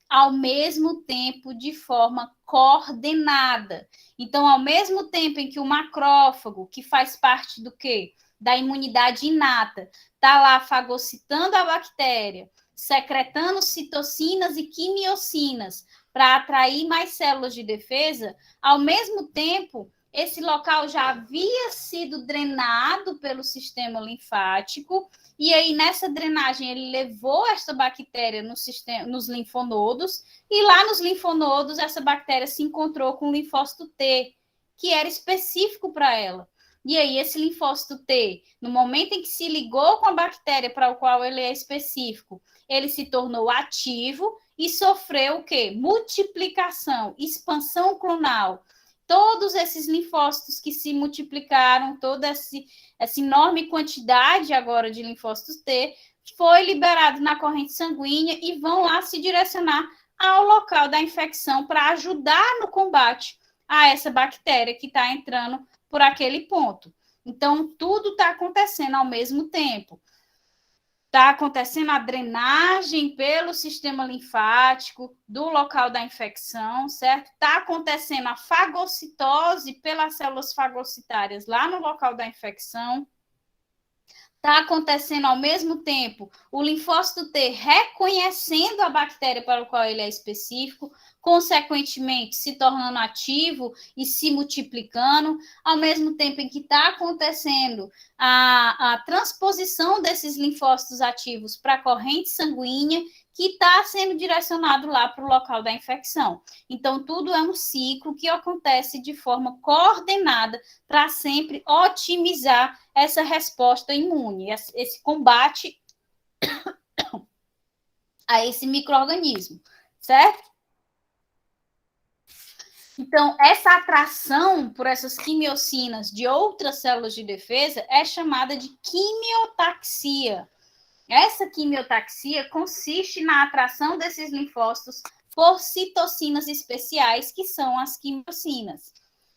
Ao mesmo tempo, de forma coordenada. Então, ao mesmo tempo em que o macrófago, que faz parte do quê? Da imunidade inata, está lá fagocitando a bactéria, secretando citocinas e quimiocinas para atrair mais células de defesa, ao mesmo tempo, esse local já havia sido drenado pelo sistema linfático, e aí nessa drenagem ele levou essa bactéria nos linfonodos, e lá nos linfonodos essa bactéria se encontrou com o linfócito T, que era específico para ela. E aí, esse linfócito T, no momento em que se ligou com a bactéria para o qual ele é específico, ele se tornou ativo e sofreu o quê? Multiplicação, expansão clonal. Todos esses linfócitos que se multiplicaram, toda essa enorme quantidade agora de linfócitos T, foi liberado na corrente sanguínea e vão lá se direcionar ao local da infecção para ajudar no combate a essa bactéria que está entrando por aquele ponto. Então, tudo está acontecendo ao mesmo tempo. Está acontecendo a drenagem pelo sistema linfático do local da infecção, certo? Está acontecendo a fagocitose pelas células fagocitárias lá no local da infecção. Está acontecendo ao mesmo tempo o linfócito T reconhecendo a bactéria para o qual ele é específico, consequentemente se tornando ativo e se multiplicando, ao mesmo tempo em que está acontecendo a transposição desses linfócitos ativos para a corrente sanguínea, que está sendo direcionado lá para o local da infecção. Então, tudo é um ciclo que acontece de forma coordenada para sempre otimizar essa resposta imune, esse combate a esse micro-organismo, certo? Então, essa atração por essas quimiocinas de outras células de defesa é chamada de quimiotaxia. Essa quimiotaxia consiste na atração desses linfócitos por citocinas especiais, que são as quimiocinas.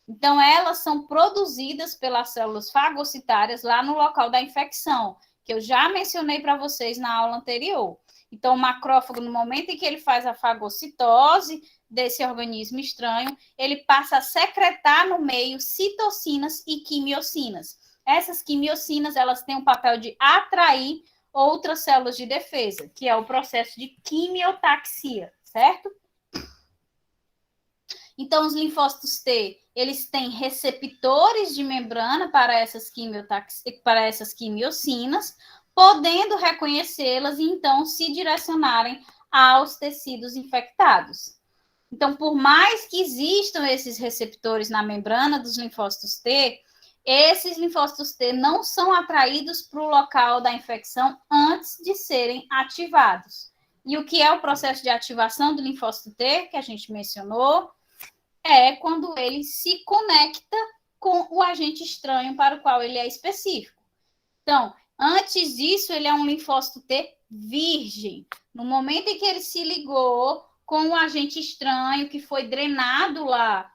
Então, elas são produzidas pelas células fagocitárias lá no local da infecção, que eu já mencionei para vocês na aula anterior. Então, o macrófago, no momento em que ele faz a fagocitose desse organismo estranho, ele passa a secretar no meio citocinas e quimiocinas. Essas quimiocinas, elas têm um papel de atrair outras células de defesa, que é o processo de quimiotaxia, certo? Então, os linfócitos T, eles têm receptores de membrana para essas quimiocinas, podendo reconhecê-las e, então, se direcionarem aos tecidos infectados. Então, por mais que existam esses receptores na membrana dos linfócitos T, esses linfócitos T não são atraídos para o local da infecção antes de serem ativados. E o que é o processo de ativação do linfócito T, que a gente mencionou? É quando ele se conecta com o agente estranho para o qual ele é específico. Então, antes disso, ele é um linfócito T virgem. No momento em que ele se ligou com o agente estranho, que foi drenado lá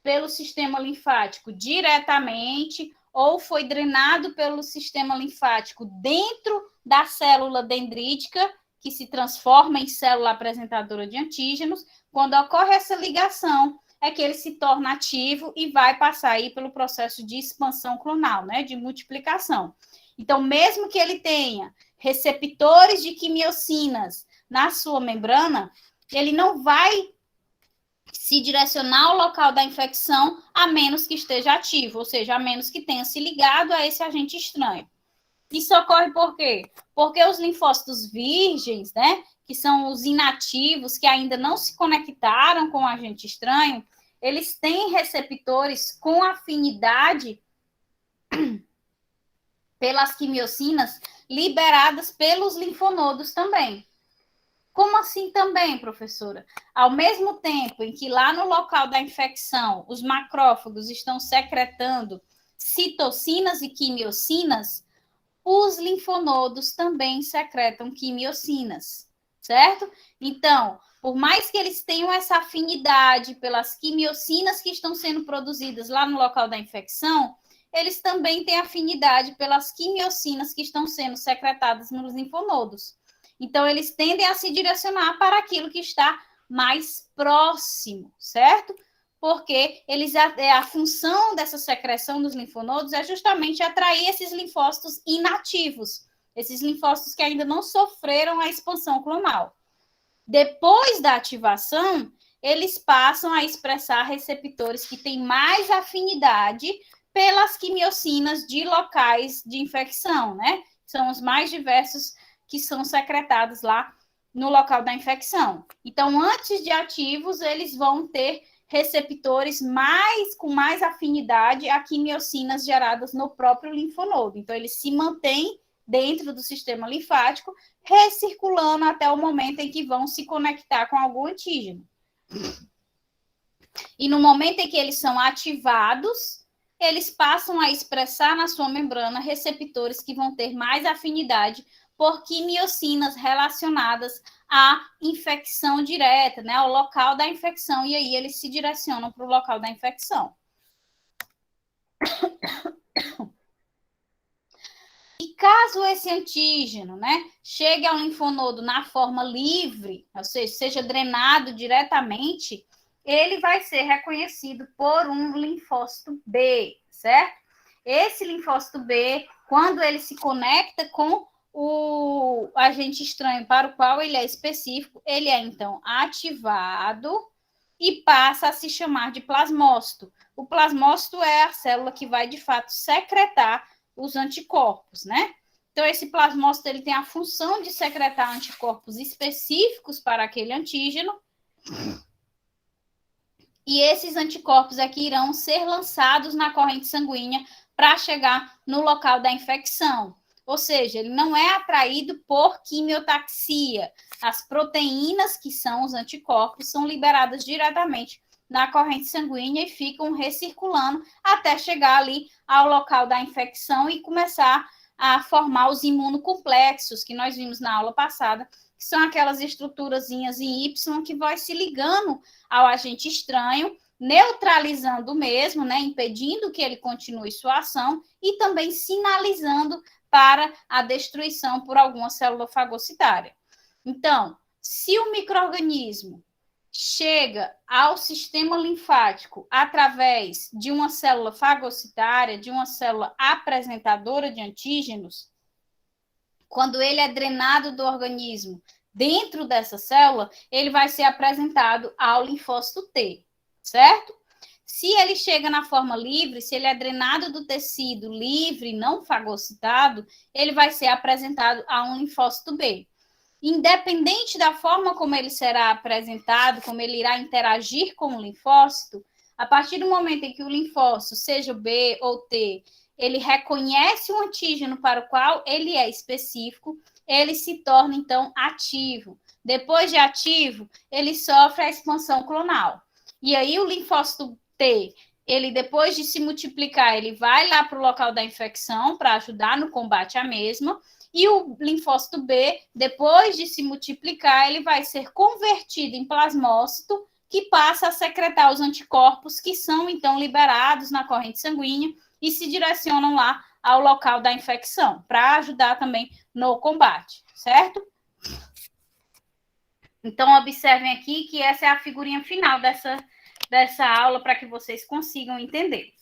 pelo sistema linfático diretamente, ou foi drenado pelo sistema linfático dentro da célula dendrítica, que se transforma em célula apresentadora de antígenos, quando ocorre essa ligação, é que ele se torna ativo e vai passar aí pelo processo de expansão clonal, né, de multiplicação. Então, mesmo que ele tenha receptores de quimiocinas na sua membrana, ele não vai se direcionar ao local da infecção a menos que esteja ativo, ou seja, a menos que tenha se ligado a esse agente estranho. Isso ocorre por quê? Porque os linfócitos virgens, né, que são os inativos, que ainda não se conectaram com o agente estranho, eles têm receptores com afinidade pelas quimiocinas liberadas pelos linfonodos também. Como assim também, professora? Ao mesmo tempo em que lá no local da infecção os macrófagos estão secretando citocinas e quimiocinas, os linfonodos também secretam quimiocinas, certo? Então, por mais que eles tenham essa afinidade pelas quimiocinas que estão sendo produzidas lá no local da infecção, eles também têm afinidade pelas quimiocinas que estão sendo secretadas nos linfonodos. Então, eles tendem a se direcionar para aquilo que está mais próximo, certo? Porque a função dessa secreção dos linfonodos é justamente atrair esses linfócitos inativos, esses linfócitos que ainda não sofreram a expansão clonal. Depois da ativação, eles passam a expressar receptores que têm mais afinidade pelas quimiocinas de locais de infecção, né? São os mais diversos que são secretados lá no local da infecção. Então, antes de ativos, eles vão ter receptores com mais afinidade a quimiocinas geradas no próprio linfonodo. Então, eles se mantêm dentro do sistema linfático, recirculando até o momento em que vão se conectar com algum antígeno. E no momento em que eles são ativados, eles passam a expressar na sua membrana receptores que vão ter mais afinidade por quimiocinas relacionadas à infecção direta, né, ao local da infecção, e aí eles se direcionam para o local da infecção. E caso esse antígeno, né, chegue ao linfonodo na forma livre, ou seja drenado diretamente, ele vai ser reconhecido por um linfócito B, certo? Esse linfócito B, quando ele se conecta com o agente estranho para o qual ele é específico, ele é então ativado e passa a se chamar de plasmócito. O plasmócito é a célula que vai, de fato, secretar os anticorpos, né? Então, esse plasmócito ele tem a função de secretar anticorpos específicos para aquele antígeno, e esses anticorpos aqui irão ser lançados na corrente sanguínea para chegar no local da infecção. Ou seja, ele não é atraído por quimiotaxia. As proteínas, que são os anticorpos, são liberadas diretamente na corrente sanguínea e ficam recirculando até chegar ali ao local da infecção e começar a formar os imunocomplexos, que nós vimos na aula passada, que são aquelas estruturazinhas em Y que vai se ligando ao agente estranho, neutralizando o mesmo, né, impedindo que ele continue sua ação e também sinalizando para a destruição por alguma célula fagocitária. Então, se o micro-organismo chega ao sistema linfático através de uma célula fagocitária, de uma célula apresentadora de antígenos, quando ele é drenado do organismo dentro dessa célula, ele vai ser apresentado ao linfócito T, certo? Se ele chega na forma livre, se ele é drenado do tecido livre, não fagocitado, ele vai ser apresentado a um linfócito B. Independente da forma como ele será apresentado, como ele irá interagir com o linfócito, a partir do momento em que o linfócito, seja B ou T, ele reconhece o antígeno para o qual ele é específico, ele se torna, então, ativo. Depois de ativo, ele sofre a expansão clonal. E aí o linfócito T, ele depois de se multiplicar, ele vai lá para o local da infecção para ajudar no combate à mesma, e o linfócito B, depois de se multiplicar, ele vai ser convertido em plasmócito, que passa a secretar os anticorpos, que são, então, liberados na corrente sanguínea e se direcionam lá ao local da infecção, para ajudar também no combate, certo? Então, observem aqui que essa é a figurinha final dessa aula, para que vocês consigam entender.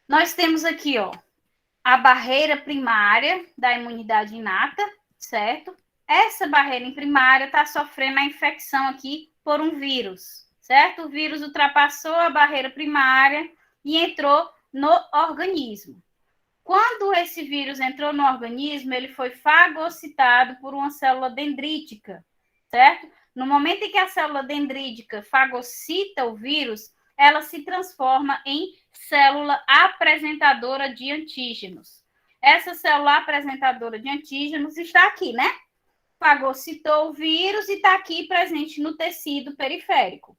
Nós temos aqui, ó, a barreira primária da imunidade inata, certo? Essa barreira primária está sofrendo a infecção aqui por um vírus, certo? O vírus ultrapassou a barreira primária e entrou no organismo. Quando esse vírus entrou no organismo, ele foi fagocitado por uma célula dendrítica, certo? No momento em que a célula dendrítica fagocita o vírus, ela se transforma em célula apresentadora de antígenos. Essa célula apresentadora de antígenos está aqui, né? Fagocitou o vírus e está aqui presente no tecido periférico.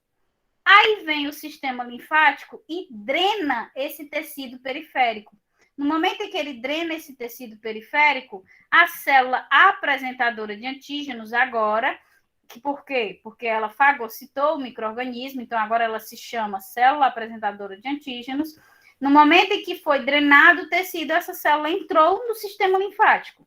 Aí vem o sistema linfático e drena esse tecido periférico. No momento em que ele drena esse tecido periférico, a célula apresentadora de antígenos agora, por quê? Porque ela fagocitou o micro-organismo, então agora ela se chama célula apresentadora de antígenos. No momento em que foi drenado o tecido, essa célula entrou no sistema linfático.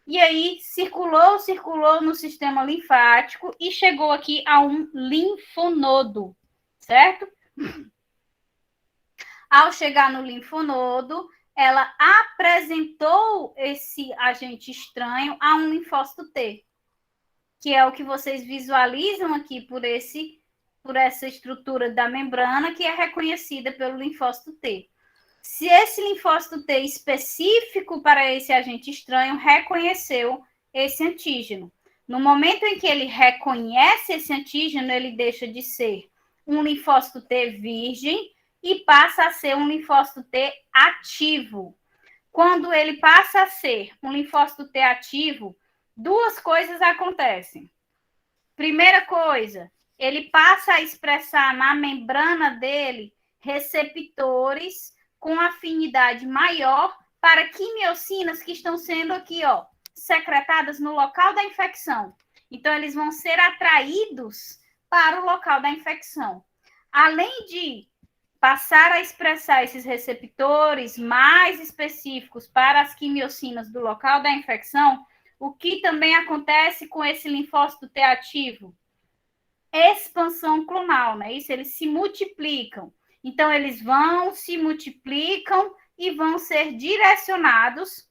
E aí circulou no sistema linfático e chegou aqui a um linfonodo, certo? Ao chegar no linfonodo, ela apresentou esse agente estranho a um linfócito T, que é o que vocês visualizam aqui por essa estrutura da membrana, que é reconhecida pelo linfócito T. Se esse linfócito T específico para esse agente estranho reconheceu esse antígeno, no momento em que ele reconhece esse antígeno, ele deixa de ser um linfócito T virgem e passa a ser um linfócito T ativo. Quando ele passa a ser um linfócito T ativo, duas coisas acontecem. Primeira coisa, ele passa a expressar na membrana dele receptores com afinidade maior para quimiocinas que estão sendo aqui, ó, secretadas no local da infecção. Então, eles vão ser atraídos para o local da infecção. Além de passar a expressar esses receptores mais específicos para as quimiocinas do local da infecção, o que também acontece com esse linfócito T ativo? Expansão clonal, né? Isso, eles se multiplicam. Então, eles vão, se multiplicam e vão ser direcionados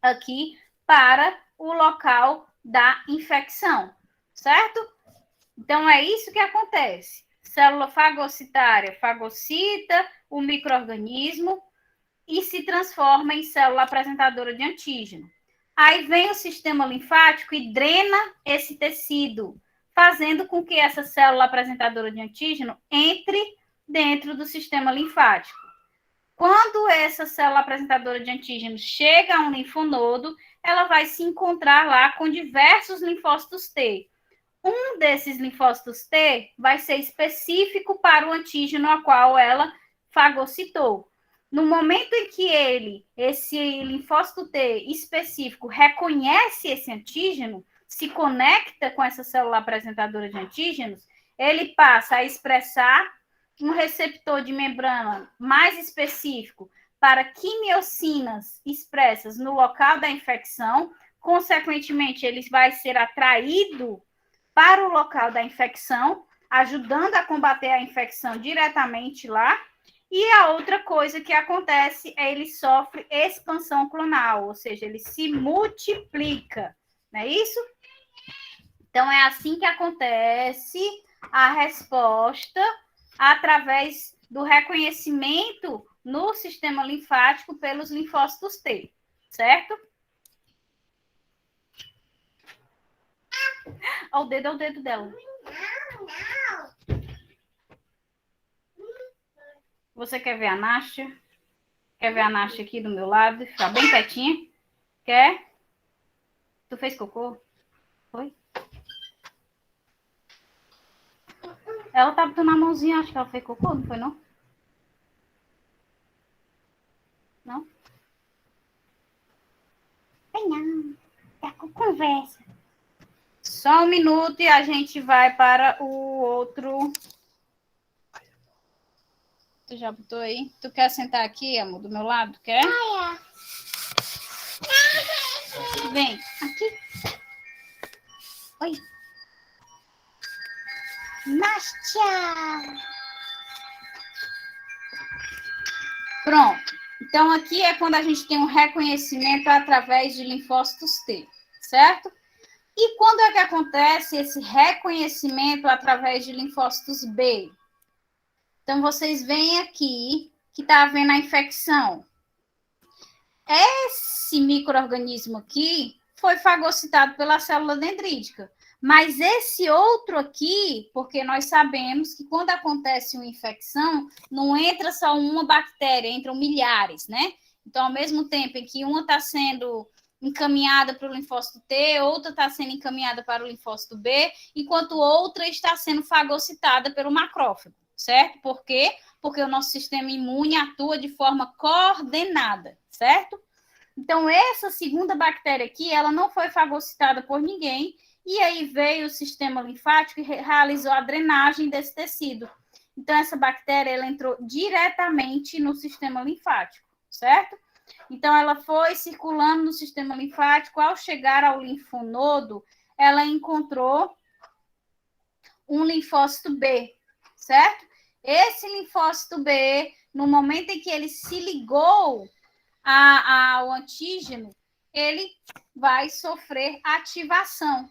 aqui para o local da infecção, certo? Então, é isso que acontece. Célula fagocitária fagocita o micro-organismo e se transforma em célula apresentadora de antígeno. Aí vem o sistema linfático e drena esse tecido, fazendo com que essa célula apresentadora de antígeno entre dentro do sistema linfático. Quando essa célula apresentadora de antígeno chega a um linfonodo, ela vai se encontrar lá com diversos linfócitos T. Um desses linfócitos T vai ser específico para o antígeno a qual ela fagocitou. No momento em que esse linfócito T específico reconhece esse antígeno, se conecta com essa célula apresentadora de antígenos, ele passa a expressar um receptor de membrana mais específico para quimiocinas expressas no local da infecção. Consequentemente, ele vai ser atraído para o local da infecção, ajudando a combater a infecção diretamente lá. E a outra coisa que acontece é ele sofre expansão clonal, ou seja, ele se multiplica, não é isso? Então, é assim que acontece a resposta através do reconhecimento no sistema linfático pelos linfócitos T, certo? Olha o dedo dela. Você quer ver a Náshia? Quer ver a Náshia aqui do meu lado? Ficar bem quietinha? Quer? Tu fez cocô? Foi? Ela tá botando a mãozinha, acho que ela fez cocô, não foi não? Não? Tem não. Tá com conversa. Só um minuto e a gente vai para o outro. Tu já botou aí? Tu quer sentar aqui, amor, do meu lado? Quer? Vem, aqui. Oi. Nástia! Pronto. Então, aqui é quando a gente tem um reconhecimento através de linfócitos T, certo? E quando é que acontece esse reconhecimento através de linfócitos B? Então, vocês veem aqui que está havendo a infecção. Esse micro-organismo aqui foi fagocitado pela célula dendrítica. Mas esse outro aqui, porque nós sabemos que quando acontece uma infecção, não entra só uma bactéria, entram milhares, né? Então, ao mesmo tempo em que uma está sendo encaminhada para o linfócito T, outra está sendo encaminhada para o linfócito B, enquanto outra está sendo fagocitada pelo macrófago, certo? Por quê? Porque o nosso sistema imune atua de forma coordenada, certo? Então, essa segunda bactéria aqui, ela não foi fagocitada por ninguém, e aí veio o sistema linfático e realizou a drenagem desse tecido. Então, essa bactéria, ela entrou diretamente no sistema linfático, certo? Então, ela foi circulando no sistema linfático, ao chegar ao linfonodo, ela encontrou um linfócito B, certo? Esse linfócito B, no momento em que ele se ligou ao antígeno, ele vai sofrer ativação,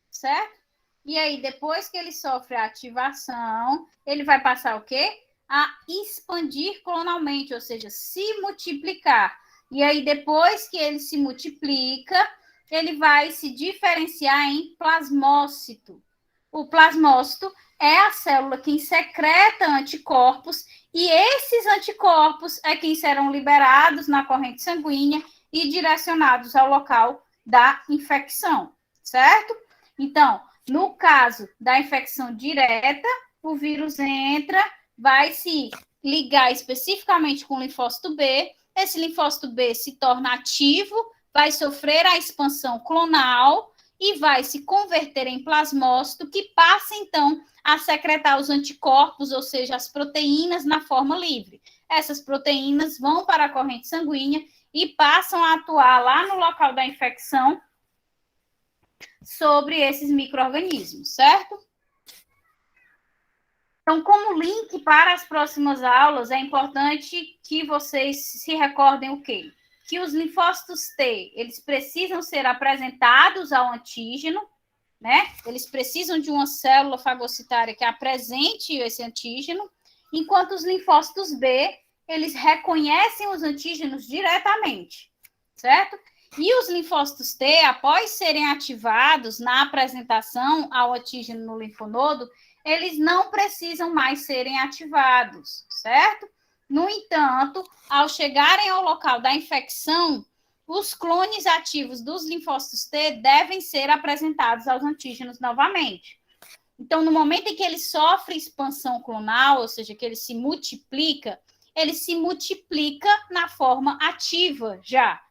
certo? E aí, depois que ele sofre a ativação, ele vai passar o quê? A expandir clonalmente, ou seja, se multiplicar. E aí, depois que ele se multiplica, ele vai se diferenciar em plasmócito. o plasmócito é a célula que secreta anticorpos, e esses anticorpos é quem serão liberados na corrente sanguínea e direcionados ao local da infecção, certo? Então, no caso da infecção direta, o vírus entra, vai se ligar especificamente com o linfócito B, esse linfócito B se torna ativo, vai sofrer a expansão clonal e vai se converter em plasmócito, que passa, então, a secretar os anticorpos, ou seja, as proteínas na forma livre. Essas proteínas vão para a corrente sanguínea e passam a atuar lá no local da infecção sobre esses micro-organismos, certo? Então, como link para as próximas aulas, é importante que vocês se recordem o quê? Que os linfócitos T, eles precisam ser apresentados ao antígeno, né? Eles precisam de uma célula fagocitária que apresente esse antígeno, enquanto os linfócitos B, eles reconhecem os antígenos diretamente, certo? E os linfócitos T, após serem ativados na apresentação ao antígeno no linfonodo, eles não precisam mais serem ativados, certo? No entanto, ao chegarem ao local da infecção, os clones ativos dos linfócitos T devem ser apresentados aos antígenos novamente. Então, no momento em que ele sofre expansão clonal, ou seja, que ele se multiplica na forma ativa já.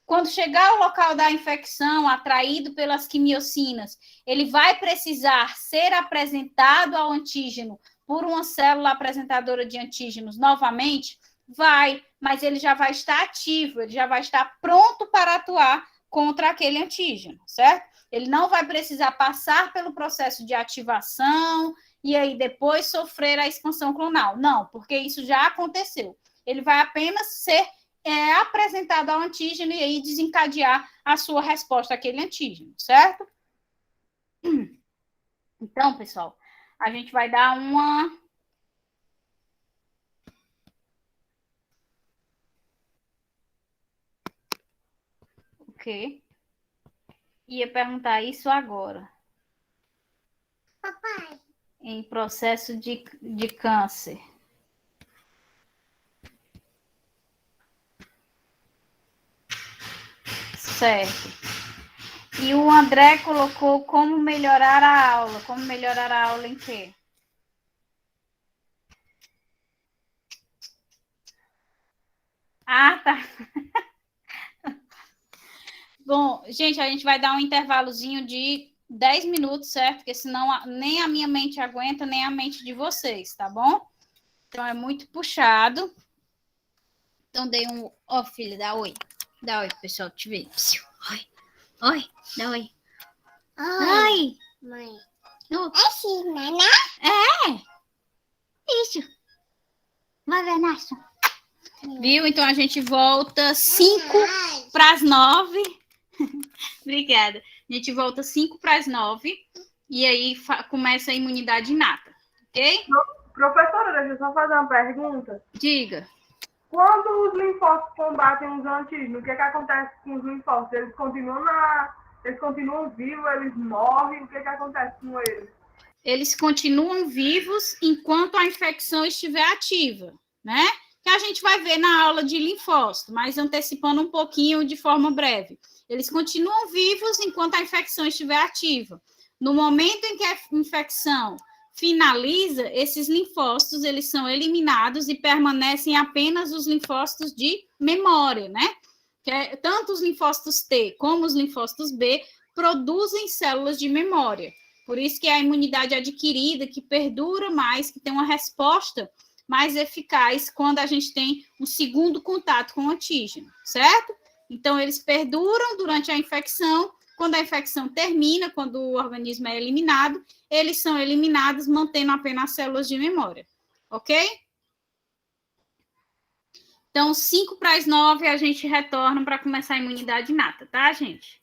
Quando chegar ao local da infecção, atraído pelas quimiocinas, ele vai precisar ser apresentado ao antígeno por uma célula apresentadora de antígenos novamente? Vai, mas ele já vai estar ativo, ele já vai estar pronto para atuar contra aquele antígeno, certo? Ele não vai precisar passar pelo processo de ativação e aí depois sofrer a expansão clonal. Não, porque isso já aconteceu. Ele vai apenas ser apresentado ao antígeno e aí desencadear a sua resposta àquele antígeno, certo? Então, pessoal, a gente vai dar uma... O quê? Ia perguntar isso agora.
Papai.
Em processo de câncer. Certo. E o André colocou como melhorar a aula. Como melhorar a aula em quê? Ah, tá. Bom, gente, a gente vai dar um intervalozinho de 10 minutos, certo? Porque senão nem a minha mente aguenta, nem a mente de vocês, tá bom? Então, é muito puxado. Então, dei um... Ó, filha, dá oi. Dá oi, pessoal, te ver. Oi. Oi, dá oi. Oi.
Mãe.
Oh.
É sim, Naná?
É. Isso. Vai ver, Nasso. Viu? Então, a gente volta 5 para as 9. Obrigada. A gente volta 5 para as 9. E aí começa a imunidade inata. Ok?
Professora, deixa eu só fazer uma pergunta.
Diga.
Quando os linfócitos combatem os antígenos, o que acontece com os linfócitos? Eles continuam vivos, eles morrem, o que acontece com eles?
Eles continuam vivos enquanto a infecção estiver ativa, né? Que a gente vai ver na aula de linfócito, mas antecipando um pouquinho de forma breve. Eles continuam vivos enquanto a infecção estiver ativa. No momento em que a infecção finaliza, esses linfócitos, eles são eliminados e permanecem apenas os linfócitos de memória, né? Que tanto os linfócitos T como os linfócitos B produzem células de memória. Por isso que é a imunidade adquirida, que perdura mais, que tem uma resposta mais eficaz quando a gente tem um segundo contato com o antígeno, certo? Então, eles perduram durante a infecção. Quando a infecção termina, quando o organismo é eliminado, eles são eliminados, mantendo apenas células de memória. Ok? Então, 5 para as 9, a gente retorna para começar a imunidade inata, tá, gente?